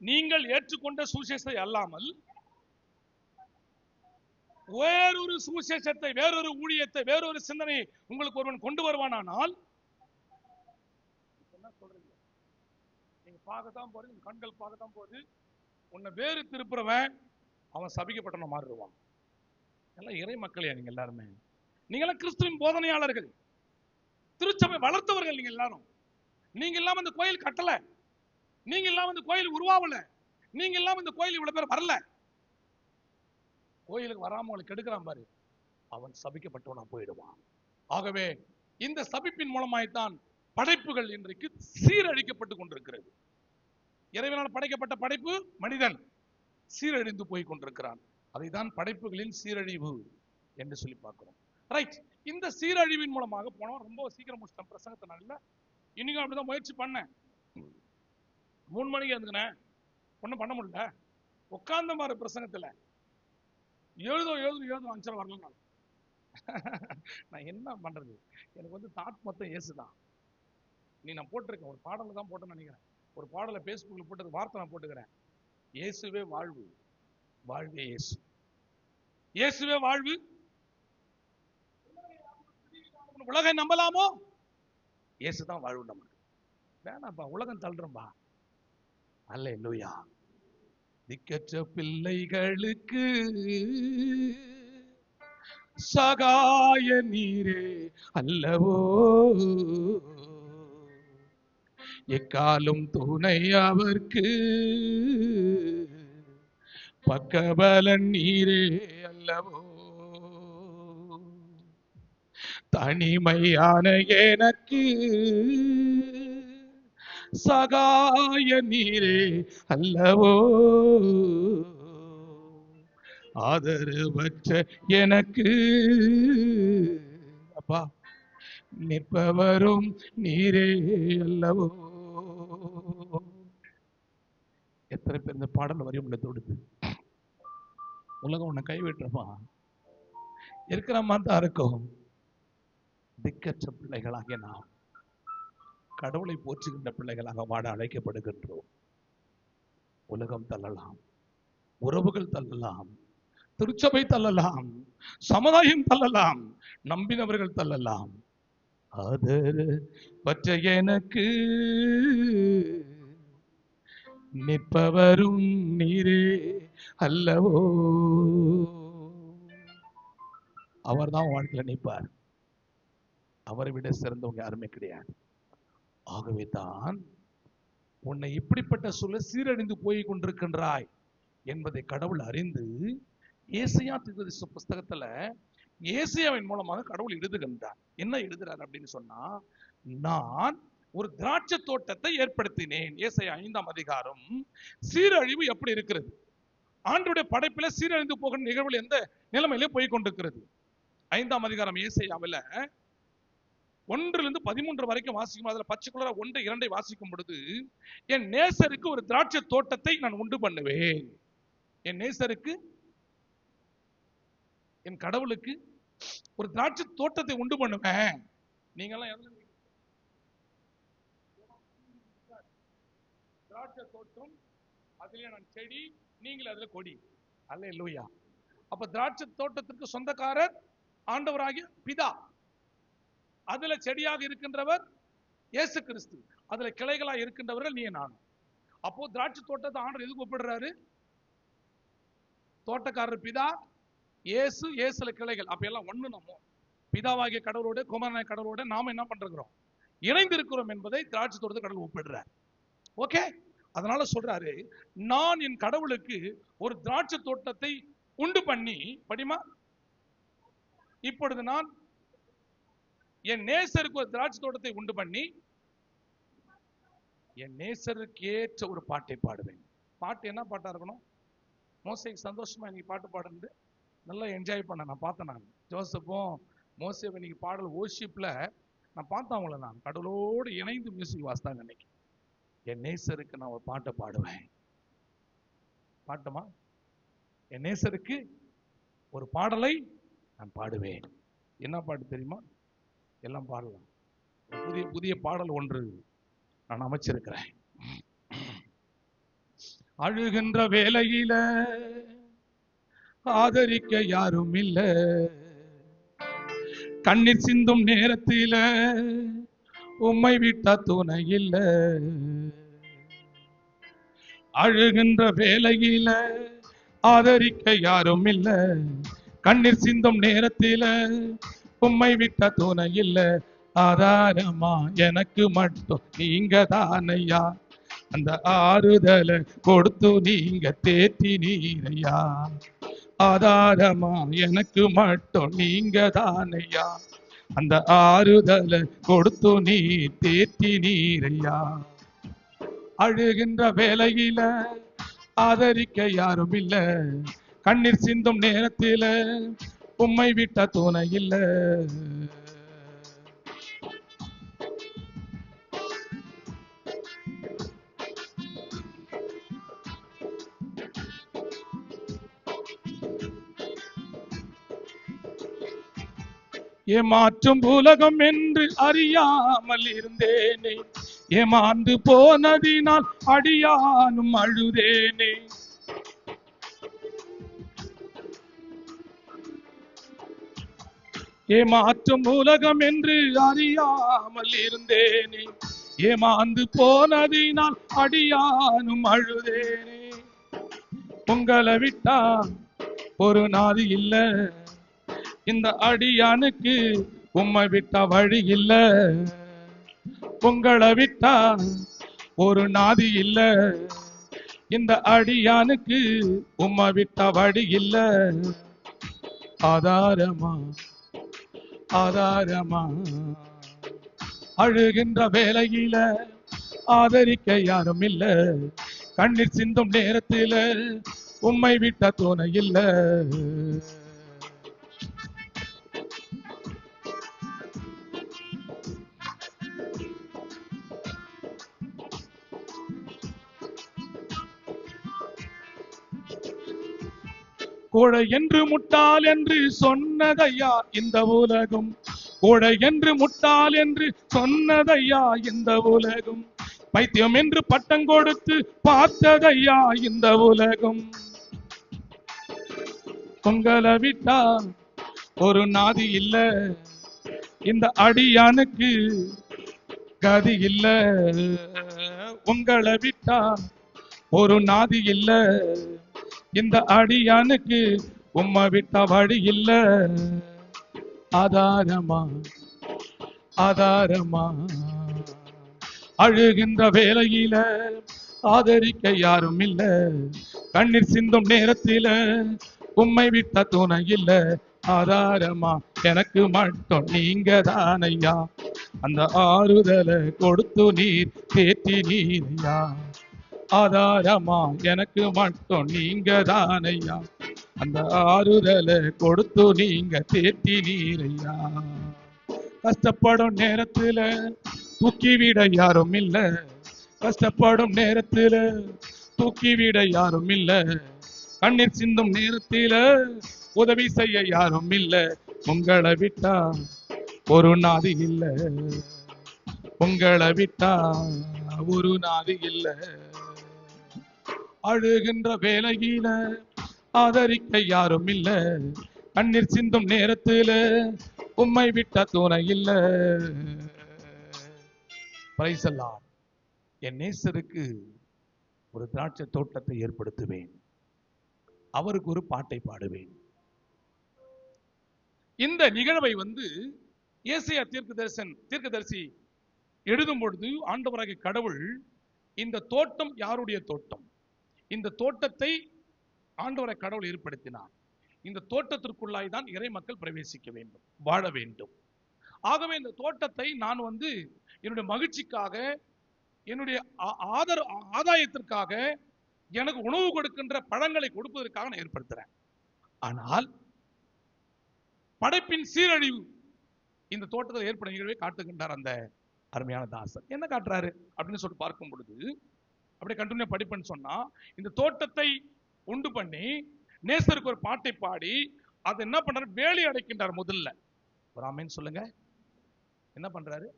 நீங்கள் ஏற்றுக்கொண்ட சுவிசேஷத்தை அல்லாமல் வேறொரு சுவிசேஷத்தை, வேறொரு ஊழியத்தை, வேறொரு சிந்தனையை உங்களுக்கு ஒருவன் கொண்டு வருவானால், என்ன சொல்றீங்க? நீங்க பார்க்கத்தான் போறது, கண்கள் பார்க்கத்தான் போகுது. உன்னை வேறு திருப்புறவன் அவன் சபிக்கப்பட்டன மாறிடுவான். எல்லாம் இறை மக்களையா நீங்க எல்லாருமே? நீங்க எல்லாம் கிறிஸ்துவின் போதனையாளர்கள், திருச்சபை வளர்த்தவர்கள். நீங்க எல்லாரும், நீங்க இல்லாம இந்த கோயில் கட்டல, நீங்க இல்லாம இந்த கோயில் உருவாவல, நீங்க இல்லாம இந்த கோயில் இவ்வளவு பேர் வரல. கோயிலுக்கு வராம உங்களுக்கு கெடுக்கிறான் பாரு, அவன் சபிக்கப்பட்டவனா போயிடுவான். ஆகவே இந்த சபிப்பின் மூலமாய்த்தான் படைப்புகள் இன்றைக்கு சீரழிக்கப்பட்டு கொண்டிருக்கிறது. இறைவனால் படைக்கப்பட்ட படைப்பு மனிதன் சீரழிந்து போய் கொண்டிருக்கிறான். அதைதான் படைப்புகளின் சீரழிவு என்று சொல்லி பார்க்கிறோம். ரைட். இந்த சீரழிவின் மூலமாக போனோம். ரொம்ப சீக்கிரம் முடிச்சிட்டேன் பிரசங்கத்தினால. இன்னைக்கும் அப்படிதான் முயற்சி பண்ணேன். 3 மணிக்கு இருந்துக்கினேன், ஒன்றும் பண்ண முடியல. உட்கார்ந்த மாதிரி பிரசங்கத்துல எழுதும் அஞ்சரை வரல. நான் என்ன பண்றது? எனக்கு தாட் மொத்தம் ஏசுதான். நீ நான் போட்டிருக்கேன், ஒரு பாடல தான் போட்டேன்னு நினைக்கிறேன். ஒரு பாடலை பேஸ்புக்ல போட்டது வார்த்தை நான் போட்டுக்கிறேன். இயேசுவே வாழ்வு, வாழ்வே இயேசு. இயேசுவே வாழ்வு. உலகை நம்பலாமோ? இயேசுதான் வாழ்வு நமக்கு. வேணாப்பா, உலகம் தள்ளுறோம்பா. அல்லேலூயா. திக்கற்ற பிள்ளைகளுக்கு சகாய நீரே அல்லவோ, எக்காலும் துணை அவர்க்கு பக்கபலன் நீரே அல்லவோ, தனிமையான எனக்கு சகாய நீரே அல்லவோ, ஆதரவற்ற எனக்கு அப்பா நிற்பவரும் நீரே அல்லவோ. எத்தனை பேர் இந்த பாடல் வரி உங்களை தொடுது? உலகம் உன்னை கைவிட்டுறமா? இருக்கிற மாதிரி தான் இருக்கும். திக்கற்ற பிள்ளைகளாகிய நாம் கடவுளை போற்றுகின்ற பிள்ளைகளாக வாழ அழைக்கப்படுகின்றோம். உலகம் தள்ளலாம், உறவுகள் தள்ளலாம், திருச்சபை தள்ளலாம், சமுதாயம் தள்ளலாம், நம்பினவர்கள் தள்ளலாம். ஆதரவற்ற எனக்கு நிற்பவரும் நீரே அல்லவோ. அவர் தான் வாழ்க்கையில நிற்பார். அவரை விட சிறந்தவங்க யாருமே கிடையாது. ஆகவே தான் உன்னை இப்படிப்பட்ட சூழல் சீரழிந்து போய் கொண்டிருக்கின்றாய் என்பதை கடவுள் அறிந்து ஏசாயா தீர்க்கதரிசி புஸ்தகத்துல ஏசாயாவின் மூலமாக கடவுள் எழுதுகின்றார். என்ன எழுதுறார் அப்படின்னு சொன்னா, நான் ஒரு திராட்சை தோட்டத்தை ஏற்படுத்தினேன். ஏசாயா 5ஆம் அதிகாரம். சீரழிவு எப்படி இருக்கிறது? ஆண்டவருடைய படைப்பில சீரழிந்து போகிற நிகழ்வுகள் எந்த நிலைமையிலே போய் கொண்டிருக்கிறது? 5ஆம் அதிகாரம் ஏசாயாவில் 1 - 13 வரைக்கும் வாசிக்கும். அதுல பர்டிகுலரா 1, 2 வாசிக்கும் பொழுது, என் நேசருக்கு ஒரு திராட்சை தோட்டத்தை நான் உண்டு பண்ணுவேன். என் நேசருக்கு, என் கடவுளுக்கு ஒரு திராட்சை தோட்டத்தை உண்டு பண்ணுவேன். நீங்க எல்லாம் திராட்சை தோட்டம், அதுல நான் செடி, நீங்கள் அதுல கொடி. அல்லேலூயா. அப்ப திராட்சை தோட்டத்திற்கு சொந்தக்காரர் ஆண்டவராகிய பிதா, அதுல செடியாக இருக்கின்றவர் இயேசு கிறிஸ்து, அதுல கிளைகளா இருக்கின்றவர்கள் நீ நான். அப்போ திராட்சை தோட்டத்தை ஆண்டவர் எதுக்கு ஒப்பிடுறாரு? தோட்டக்காரர் பிதா, இயேசு, இயேசுல கிளைகள். அப்ப எல்லாம் ஒண்ணு. நம்ம பிதாவாகிய கடவுளோட, குமாரனாகிய கடவுளோட நாம என்ன பண்றோம்? இணைந்திருக்கிறோம் என்பதை திராட்சை தோட்டத்தை கடவுள் ஒப்பிடுறார். ஓகே, அதனால சொல்றாரு, நான் என் கடவுளுக்கு ஒரு திராட்சை தோட்டத்தை உண்டு பண்ணி, படிமா, இப்பொழுது நான் என் நேசருக்கு ஒரு திராட்சை தோட்டத்தை உண்டு பண்ணி என் நேசருக்கு ஏற்ற ஒரு பாட்டை பாடுவேன். பாட்டு என்ன பாட்டா இருக்கணும்? மோசேக்கு சந்தோஷமா இன்னைக்கு பாட்டு பாடுறது நல்லா என்ஜாய் பண்ண நான் பார்த்தேன். நான் ஜோசப்பும் மோசேவும் இன்னைக்கு பாடல் ஓர்ஷிப்ல நான் பார்த்தேன் அவங்கள. நான் கடவுளோடு இணைந்து மியூசிக் வாசித்தாங்க. இன்னைக்கு என் நேசருக்கு நான் ஒரு பாட்டை பாடுவேன். பாட்டுமா, என் நேசருக்கு ஒரு பாடலை நான் பாடுவேன். என்ன பாட்டு தெரியுமா? எல்லாம் பாடலாம். புதிய புதிய பாடல் ஒன்று நான் அமைச்சிருக்கிறேன். அழுகின்ற வேளையில ஆதரிக்க யாரும் இல்ல, கண்ணீர் சிந்தும் நேரத்தில உம்மை விட்ட துணை இல்ல. அழுகின்ற வேளையில ஆதரிக்க யாரும் இல்ல, கண்ணீர் சிந்தும் நேரத்தில உம்மை விட்ட துணை இல்ல. ஆதாரமா எனக்கு மட்டும் நீங்க தானையா, அந்த ஆறுதலை கொடுத்து நீங்க தேத்தி நீரையா. ஆதாரமா எனக்கு மட்டும் நீங்க தானையா, அந்த ஆறுதலை கொடுத்து நீ தேத்தி நீரையா. அழுகின்ற வேளையில ஆதரிக்க யாரும் இல்ல, கண்ணீர் சிந்தும் நேரத்தில உம்மை விட்ட துணை இல்ல. ஏமாற்றும் உலகம் என்று அறியாமல் இருந்தேனே, ஏமாந்து போனதினால் அடியானும் அழுதேனே. ஏமாற்றும் உலகம் என்று அறியாமல் இருந்தேனே, ஏமாந்து போனதினால் அடியானும் அழுதேனே. உங்களை விட்டா ஒரு நாதி இல்ல, இந்த அடியானுக்கு உம்மை விட்ட வழி இல்ல. உங்களை விட்டா ஒரு நாதி இல்ல, இந்த அடியானுக்கு உம்மை விட்ட வழி இல்ல. ஆதாரமா ஆதாரமா, அழுகின்ற வேளையில ஆதரிக்க யாரும் இல்ல, கண்ணீர் சிந்தும் நேரத்தில உம்மை விட்ட துணை இல்ல. கோழை என்று முட்டாள் என்று சொன்னதையா இந்த உலகம், கோழை என்று முட்டாள் என்று சொன்னதையா இந்த உலகம், பைத்தியம் என்று பட்டம் கொடுத்து பார்த்ததையா இந்த உலகம். உங்களை விட்டா ஒரு நாதி இல்ல, இந்த அடியானுக்கு கதி இல்ல. உங்களை விட்டா ஒரு நாதி இல்ல, இந்த அடியானுக்கு உம்மை விட்ட வழி இல்ல. ஆதாரமா ஆதாரமா, அழுகின்ற வேளையில ஆதரிக்க யாரும் இல்ல, கண்ணீர் சிந்தும் நேரத்தில உம்மை விட்ட துணை இல்ல. ஆதாரமா எனக்கு மட்டும் நீங்க தானையா, அந்த ஆறுதலை கொடுத்து நீர் தேற்றி நீரையா. ஆதாரமா எனக்கு மட்டும் நீங்க தானையா, அந்த ஆறுதலை கொடுத்து நீங்க தேற்றி நீரையா. கஷ்டப்படும் நேரத்துல தூக்கிவிட யாரும் இல்ல, கஷ்டப்படும் நேரத்துல தூக்கிவிட யாரும் இல்ல, கண்ணீர் சிந்தும் நேரத்தில உதவி செய்ய யாரும் இல்ல. உங்களை விட்டா ஒரு நாதி இல்ல, உங்களை விட்டா ஒரு நாதி இல்ல. அழுகின்ற வேளையில ஆதரிக்க யாரும் இல்ல, கண்ணீர் சிந்தும் நேரத்தில உம்மை விட்ட துணை இல்ல. Praise the Lord. என் நேசருக்கு ஒரு திராட்சை தோட்டத்தை ஏற்படுத்துவேன், அவருக்கு ஒரு பாட்டை பாடுவேன். இந்த நிகழ்வை ஏசாயா தீர்க்கதரிசி எழுதும் பொழுது ஆண்டவராகிய கடவுள் இந்த தோட்டம் யாருடைய தோட்டம்? இந்த தோட்டத்தை ஆண்டவரை கடவுள் ஏற்படுத்தினார். இந்த தோட்டத்திற்குள்ளாய் தான் இறை மக்கள் பிரவேசிக்க வேண்டும், வாழ வேண்டும். ஆகவே இந்த தோட்டத்தை நான் என்னுடைய மகிழ்ச்சிக்காக, என்னுடைய ஆதாயத்திற்காக, எனக்கு உணவு கொடுக்கின்ற பழங்களை கொடுப்பதற்காக நான் ஏற்படுத்துறேன். ஆனால் படைப்பின் சீரழிவு இந்த தோட்டத்தில் ஏற்படும் நிகழ்வை காட்டுகின்றார் அந்த அருமையான தாசன். என்ன காட்டுறாரு அப்படின்னு சொல்லிட்டு பார்க்கும் பொழுது, அப்படியே கண்டினியூ படிப்பேன்னு சொன்னா, இந்த தோட்டத்தை உண்டு பண்ணி நேசருக்கு ஒரு பாட்டை பாடி அதை என்ன பண்றாரு? வேலி அடைக்கின்றார். முதல்ல ஒரு ஆமென் சொல்லுங்க. என்ன பண்றாரு?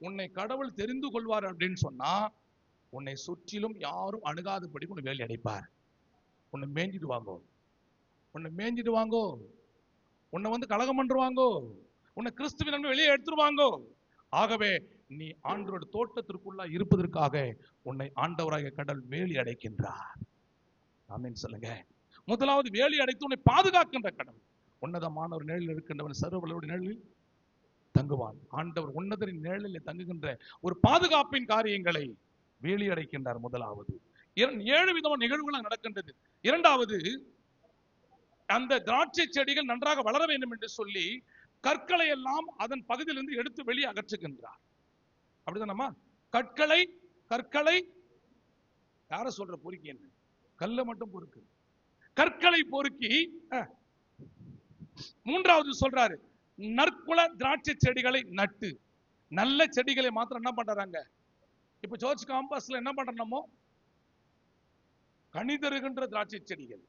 உன்னை கடவுள் தெரிந்து கொள்வார் அப்படின்னு சொன்னா, உன்னை சுற்றிலும் யாரும் அணுகாதபடி உன்னை வேலி அடைப்பார். உன்னை மேய்ஞ்சிடுவாங்கோ, உன்னை மேய்ஞ்சிடுவாங்கோ, உன்னை கலகம் பண்ணுவாங்கோ, உன்னை கிறிஸ்துவின் வெளியே எடுத்துருவாங்கோ. ஆகவே நீ ஆண்டவரோட தோட்டத்திற்குள்ள இருப்பதற்காக உன்னை ஆண்டவராக கடவுள் வேலி அடைக்கின்றார். ஆமென் சொல்லுங்க. முதலாவது வேலி அடைத்து உன்னை பாதுகாக்கின்ற கடவுள். உன்னதமான ஒரு நிழலில் இருக்கின்றவன் சர்வ வல்லவருடைய நிழலில் தங்குவான். ஆண்டவர் உன்னதரின் நிழலில் தங்குகின்ற ஒரு பாதுகாப்பின் காரியங்களை வேலி அடைக்கின்றார். முதலாவது 7 விதமான நிகழ்வுகள் நடக்கின்றது. இரண்டாவது, அந்த திராட்சை செடிகள் நன்றாக வளர வேண்டும் என்று சொல்லி கற்களை எல்லாம் அதன் பகுதியிலிருந்து எடுத்து வெளியே அகற்றுகின்றார். அப்படிதானம்மா? கற்களை யார சொல்ற பொறுக்கி? என்ன கல்ல மட்டும் பொறுக்கு, கற்களை பொறுக்கி. மூன்றாவது சொல்றாரு, நற்குல திராட்சை செடிகளை நட்டு. நல்ல செடிகளை மாத்திரம் என்ன பண்றாங்க? இப்ப சர்ச் காம்பஸ்ல என்ன பண்றோமோ, கனி தருகின்ற திராட்சை செடிகள்,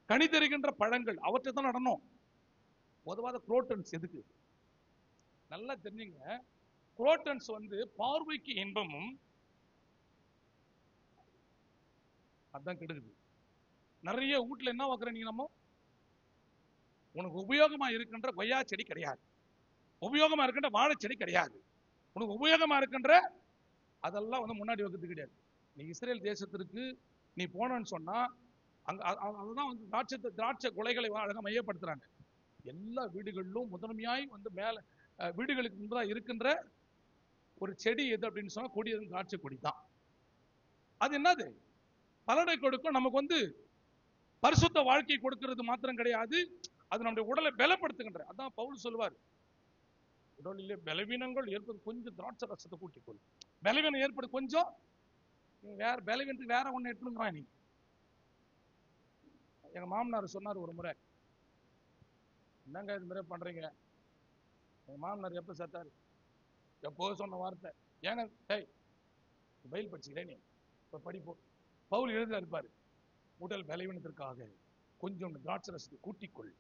கனி தருகின்ற பழங்கள், அவற்றை தான் நடணும். பொதுவாக குரோட்டன்ஸ் எதுக்கு நல்லா தெரிஞ்சுங்க. குரோட்டன்ஸ் பார்வைக்கு இன்பமும் அதான் கெடுக்குது. நிறைய வீட்டுல என்ன வைக்கிறீங்க? நம்ம உனக்கு உபயோகமா இருக்கின்ற கொய்யா செடி கிடையாது, உபயோகமா இருக்கின்ற வாழை செடி கிடையாது, உனக்கு உபயோகமா இருக்கின்ற அதெல்லாம் முன்னாடி வைக்கிறது கிடையாது. நீ இஸ்ரேல் தேசத்திற்கு நீ போனன்னு சொன்னா, அங்க அதுதான் திராட்சை குலைகளை அழகா மையப்படுத்துறாங்க. எல்லா வீடுகளிலும் முதன்மையாய் மேல வீடுகளுக்கு முன்பதாக இருக்கின்ற ஒரு செடி எது அப்படின்னு சொன்னா, கொடி எது? திராட்சை கொடி தான். அது என்னது? பலனை கொடுக்கும். நமக்கு பரிசுத்த வாழ்க்கை கொடுக்கிறது மாத்திரம் கிடையாது, அது நம்முடைய உடலை பலப்படுத்துகின்ற. அதான் பவுல் சொல்லுவார், உடலிலே பலவீனங்கள் ஏற்பது கொஞ்சம் திராட்சை ரசத்தை கூட்டிக்கொள்ளும். பலவீனம் ஏற்பது கொஞ்சம், வேற பலவீனத்துக்கு வேற ஒண்ணு எடுத்துங்கிறான். நீ எங்க மாமனார் சொன்னார் ஒரு முறை, என்னங்க இது மாதிரி பண்றீங்க? எங்க மாமனார் எப்ப சேர்த்தாரு? எப்போ சொன்ன வார்த்தை, ஏங்க பயில் படிச்சுக்கிறேன், நீ இப்ப படிப்போம். பவுல் எழுதுல இருப்பாரு, உடல் பலவீனத்திற்காக கொஞ்சம் திராட்சை ரசத்தை கூட்டிக்கொள்.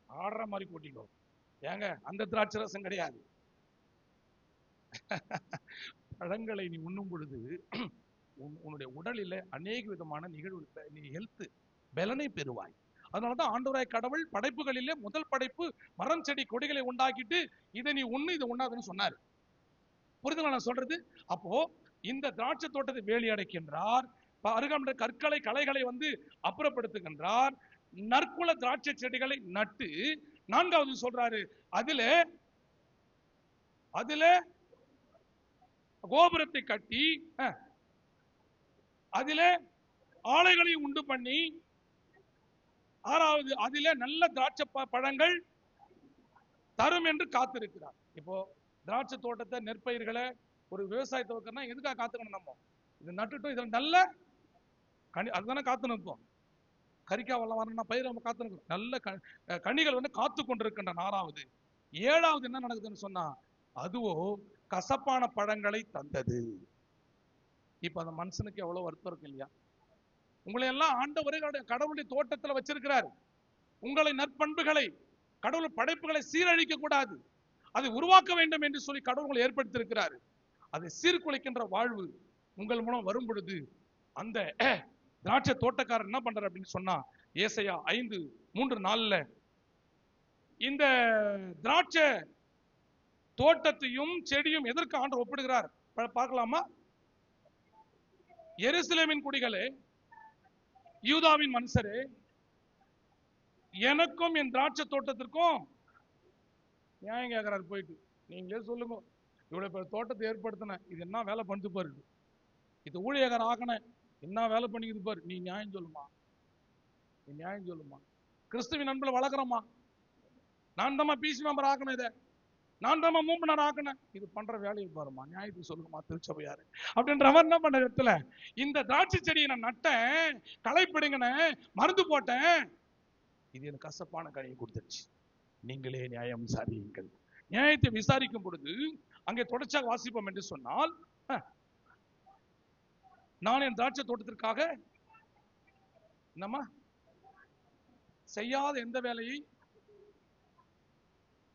ஆடுற மாதிரி கூட்டிக்கோ. ஏங்க அந்த திராட்சை ரசம் கிடையாது. பழங்களை நீ உண்ணும் பொழுது உன்னுடைய உடலில் அநேக விதமான நிகழ்வு, நீ ஹெல்த் பலனை பெறுவாய். அதனாலதான் ஆண்டவராய் கடவுள் படைப்புகளிலே முதல் படைப்பு மரம் செடி கொடிகளை உண்டாக்கிட்டு இதை நீ உண்ணு, இதை உண்ணாதுன்னு சொன்னாரு. புரிதுங்களா நான் சொல்றது? அப்போ இந்த திராட்சை தோட்டத்தை வேலி அடைக்கின்றார், அருகாமையுள்ள கலைகளை அப்புறப்படுத்துகின்றார், நற்குல திராட்சை செடிகளை நட்டு. நான்காவது சொல்றாரு, அதிலே கோபுரத்தை கட்டி, அதிலே ஆலைகளை உண்டு பண்ணி, ஆறாவது அதிலே நல்ல திராட்சை பழங்கள் தரும் என்று காத்திருக்கிறார். இப்போ திராட்சை தோட்டத்தை, நெற்பயிர்களை, ஒரு விவசாயத்தை வைக்கிறோம்னா எதுக்காக காத்துக்கணும்? நம்ம இது நட்டுட்டோம், இதுல நல்ல கனி, அதுதானே காத்து நிற்போம். கறிக்காய் வெள்ளம் வரணும்னா பயிர் நம்ம காத்து நிற்கும். நல்ல கனிகள் காத்து கொண்டிருக்கின்றன. ஆறாவது. ஏழாவது என்ன நடக்குதுன்னு சொன்னா, அதுவோ கசப்பான பழங்களை தந்தது. இப்ப அந்த மனுஷனுக்கு எவ்வளவு வருத்தம் இருக்கு இல்லையா? உங்களை எல்லாம் ஆண்டவர் கடவுளுடைய தோட்டத்தில் வச்சிருக்கிறார். உங்களை நற்பண்புகளை, கடவுள் படைப்புகளை சீரழிக்க கூடாது, அதை உருவாக்க வேண்டும் என்று சொல்லி கடவுள் ஏற்படுத்தியிருக்கிறார். அதை சீர்குலைக்கின்ற வாழ்வு உங்கள் மூலம் வரும் பொழுது அந்த திராட்சை தோட்டக்காரர் என்ன பண்றார் அப்படின்னு சொன்னா, ஏசாயா 5:3-4 இந்த திராட்சை தோட்டத்தையும் செடியும் எதற்கு ஆண்டவர் ஒப்பிடுகிறார் பார்க்கலாமா? எருசலேமின் குடிகளே, யூதாவின் மனுஷரே, எனக்கும் என் திராட்சை தோட்டத்திற்கும் நியாயம் கேட்கிறார். போயிட்டு நீங்களே சொல்லுங்க, இவ்வளவு பேர் தோட்டத்தை ஏற்படுத்தின, இது என்ன வேலை பண்ணிட்டு பாரு, இது ஊழியக்காரன் ஆக்கன என்ன வேலை பண்ணிக்குது பாரு, நீ நியாயம் சொல்லுமா, நீ நியாயம் சொல்லுமா. கிறிஸ்துவின் அன்புல வளர்க்குறோமா, நான் தான் பிசி மெம்பர் ஆக்கணும், இதை நான் தான் மூப்பனார் ஆக்கணும், இது பண்ற வேலையை பாருமா, நியாயத்துக்கு சொல்லுங்கம்மா திருச்சபையாரு அப்படின்ற மாதிரி என்ன பண்ண இடத்துல இந்த திராட்சை செடியை நான் நட்டேன், களை பிடுங்கினேன், மருந்து போட்டேன், இது எனக்கு கசப்பான கனியை கொடுத்துருச்சு, நீங்களே நியாயம் விசாரியுங்கள். நியாயத்தை விசாரிக்கும் பொழுது அங்கே தொடர்ச்சியாக வாசிப்போம் என்று சொன்னால், நான் என் திராட்சை தோட்டத்திற்காக நம்ம செய்யாத எந்த வேலையை,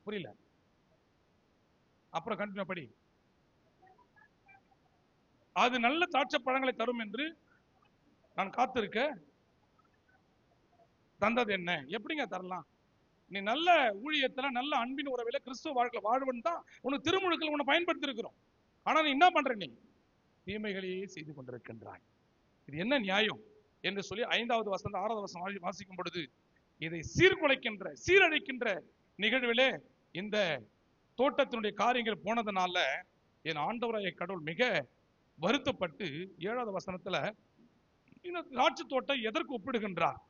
புரியல, அப்புறம் கண்டினியூ படி, அது நல்ல திராட்சை பழங்களை தரும் என்று நான் காத்திருக்க தந்தது என்ன. எப்படிங்க தரலாம், நீ நல்ல ஊழியத்துல நல்ல அன்பின் உறவில கிறிஸ்துவ வாழ்க்கை வாழ்வன் தான் உனக்கு திருமுழுக்கள் உன்னை பயன்படுத்தி இருக்கிறோம். ஆனா நீ என்ன பண்ற, நீ தீமைகளையே செய்து கொண்டிருக்கின்றாய், இது என்ன நியாயம் என்று சொல்லி 5வது வசனம் 6வது வசனம் வாசிக்கும் பொழுது, இதை சீர்குலைக்கின்ற சீரழிக்கின்ற நிகழ்விலே இந்த தோட்டத்தினுடைய காரியங்கள் போனதுனால என் ஆண்டவராய கடவுள் மிக வருத்தப்பட்டு 7வது வசனத்துல இந்த திராட்சை தோட்டம் எதற்கு ஒப்பிடுகின்றார்.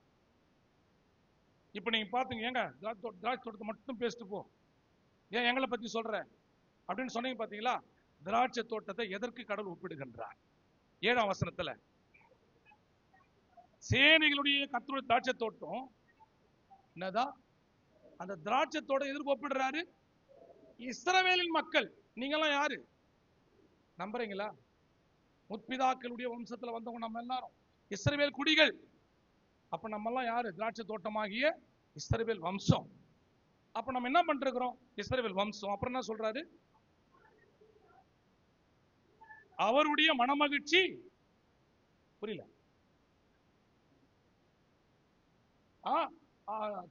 இப்ப நீங்க பாத்துங்க, ஏங்க திராட்சை தோட்டத்தை மட்டும் பேசிட்டு போ, ஏன் எங்களை பத்தி சொல்ற அப்படின்னு சொன்னீங்க பாத்தீங்களா. திராட்சை தோட்டத்தை எதற்கு கடவுள் ஒப்பிடுகின்றார். 7ஆம் வசனத்துல சேனைகளுடைய கர்த்தருடைய திராட்சை தோட்டம் என்னதான், அந்த திராட்சை தோட்டம் எதற்கு ஒப்பிடுறாரு, இஸ்ரவேலின் மக்கள். நீங்கெல்லாம் யாரு நம்புறீங்களா, முற்பிதாக்களுடைய வம்சத்துல வந்தவங்க நம்ம எல்லாரும் இஸ்ரவேல் குடிகள். அப்ப நம்ம எல்லாம் யாரு, திராட்சை தோட்டமாகிய இஸ்ரவேல் வம்சம். அப்ப நம்ம என்ன பண்றோம், இஸ்ரவேல் வம்சம். அப்புறம் என்ன சொல்றாரு, அவருடைய மனமகிழ்ச்சி, புரியல,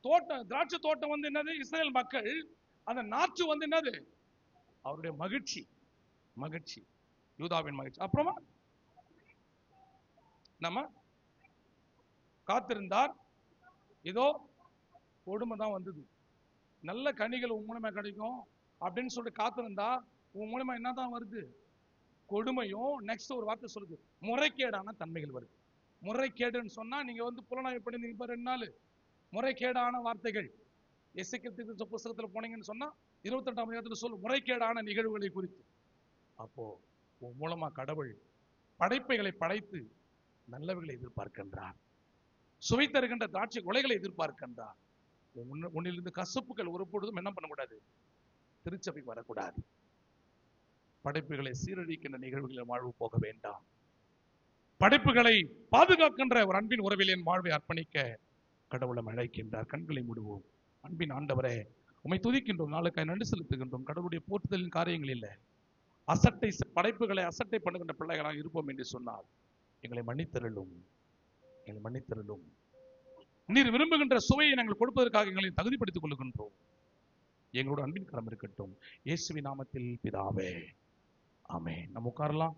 தோட்டம் திராட்சை தோட்டம் வந்து என்னது, இஸ்ரவேல் மக்கள். அந்த நாற்று வந்து என்னது, அவருடைய மகிழ்ச்சி, மகிழ்ச்சி, யூதாவின் மகிழ்ச்சி. அப்புறமா நம்ம காத்திருந்தார், இதோ கொடுமை தான் வந்தது, நல்ல கனிகள் உன் மூலமா கிடைக்கும் அப்படின்னு சொல்லிட்டு காத்திருந்தா உன் மூலமா என்னதான் வருது, கொடுமையும். நெக்ஸ்ட் ஒரு வார்த்தை சொல்லுது, முறைகேடான தன்மைகள் வருது. முறைகேடுன்னு சொன்னா நீங்க வந்து புலனாய்வு பண்ணி 2 நாள் முறைகேடான வார்த்தைகள் எசேக்கியேல் புத்தகத்துல போனீங்கன்னு சொன்னா 28ஆம் அதிகாரத்துல சொல்லு முறைகேடான நிகழ்வுகளை குறித்து. அப்போ உன் மூலமா கடவுள் படைப்பைகளை படைத்து நல்லவைகளை எதிர்பார்க்கின்றார், சுவை தருகின்ற திராட்சை கொலைகளை எதிர்பார்க்கின்றார். உன்னிலிருந்து கசப்புகள் ஒரு பொழுதும் என்ன பண்ணக்கூடாது, திருச்சபைக்கு வரக்கூடாது. படைப்புகளை சீரழிக்கின்ற நிகழ்வுகளில் வாழ்வு போக வேண்டாம். படைப்புகளை பாதுகாக்கின்ற ஒரு அன்பின் உறவில் என் வாழ்வை அர்ப்பணிக்க கடவுளை அழைக்கின்றார். கண்களை மூடுவோம். அன்பின் ஆண்டவரே, உம்மை துதிக்கின்றோம், நாளுக்காய் நன்றி செலுத்துகின்றோம். கடவுளுடைய போற்றுதலின் காரியங்கள் இல்லை, அசட்டை படைப்புகளை அசட்டை பண்ணுகின்ற பிள்ளைகளாக இருப்போம் என்று சொன்னால் எங்களை மன்னித்தருளும், எங்களை மன்னித்தருளும். நீர் விரும்புகின்ற சுவையை நாங்கள் கொடுப்பதற்காக எங்களை தகுதிப்படுத்திக் கொள்கின்றோம். எங்களோட அன்பின் கரம் இருக்கட்டும். இயேசுவின் நாமத்தில் பிதாவே, ஆமென். நம்ம உட்காரலாம்.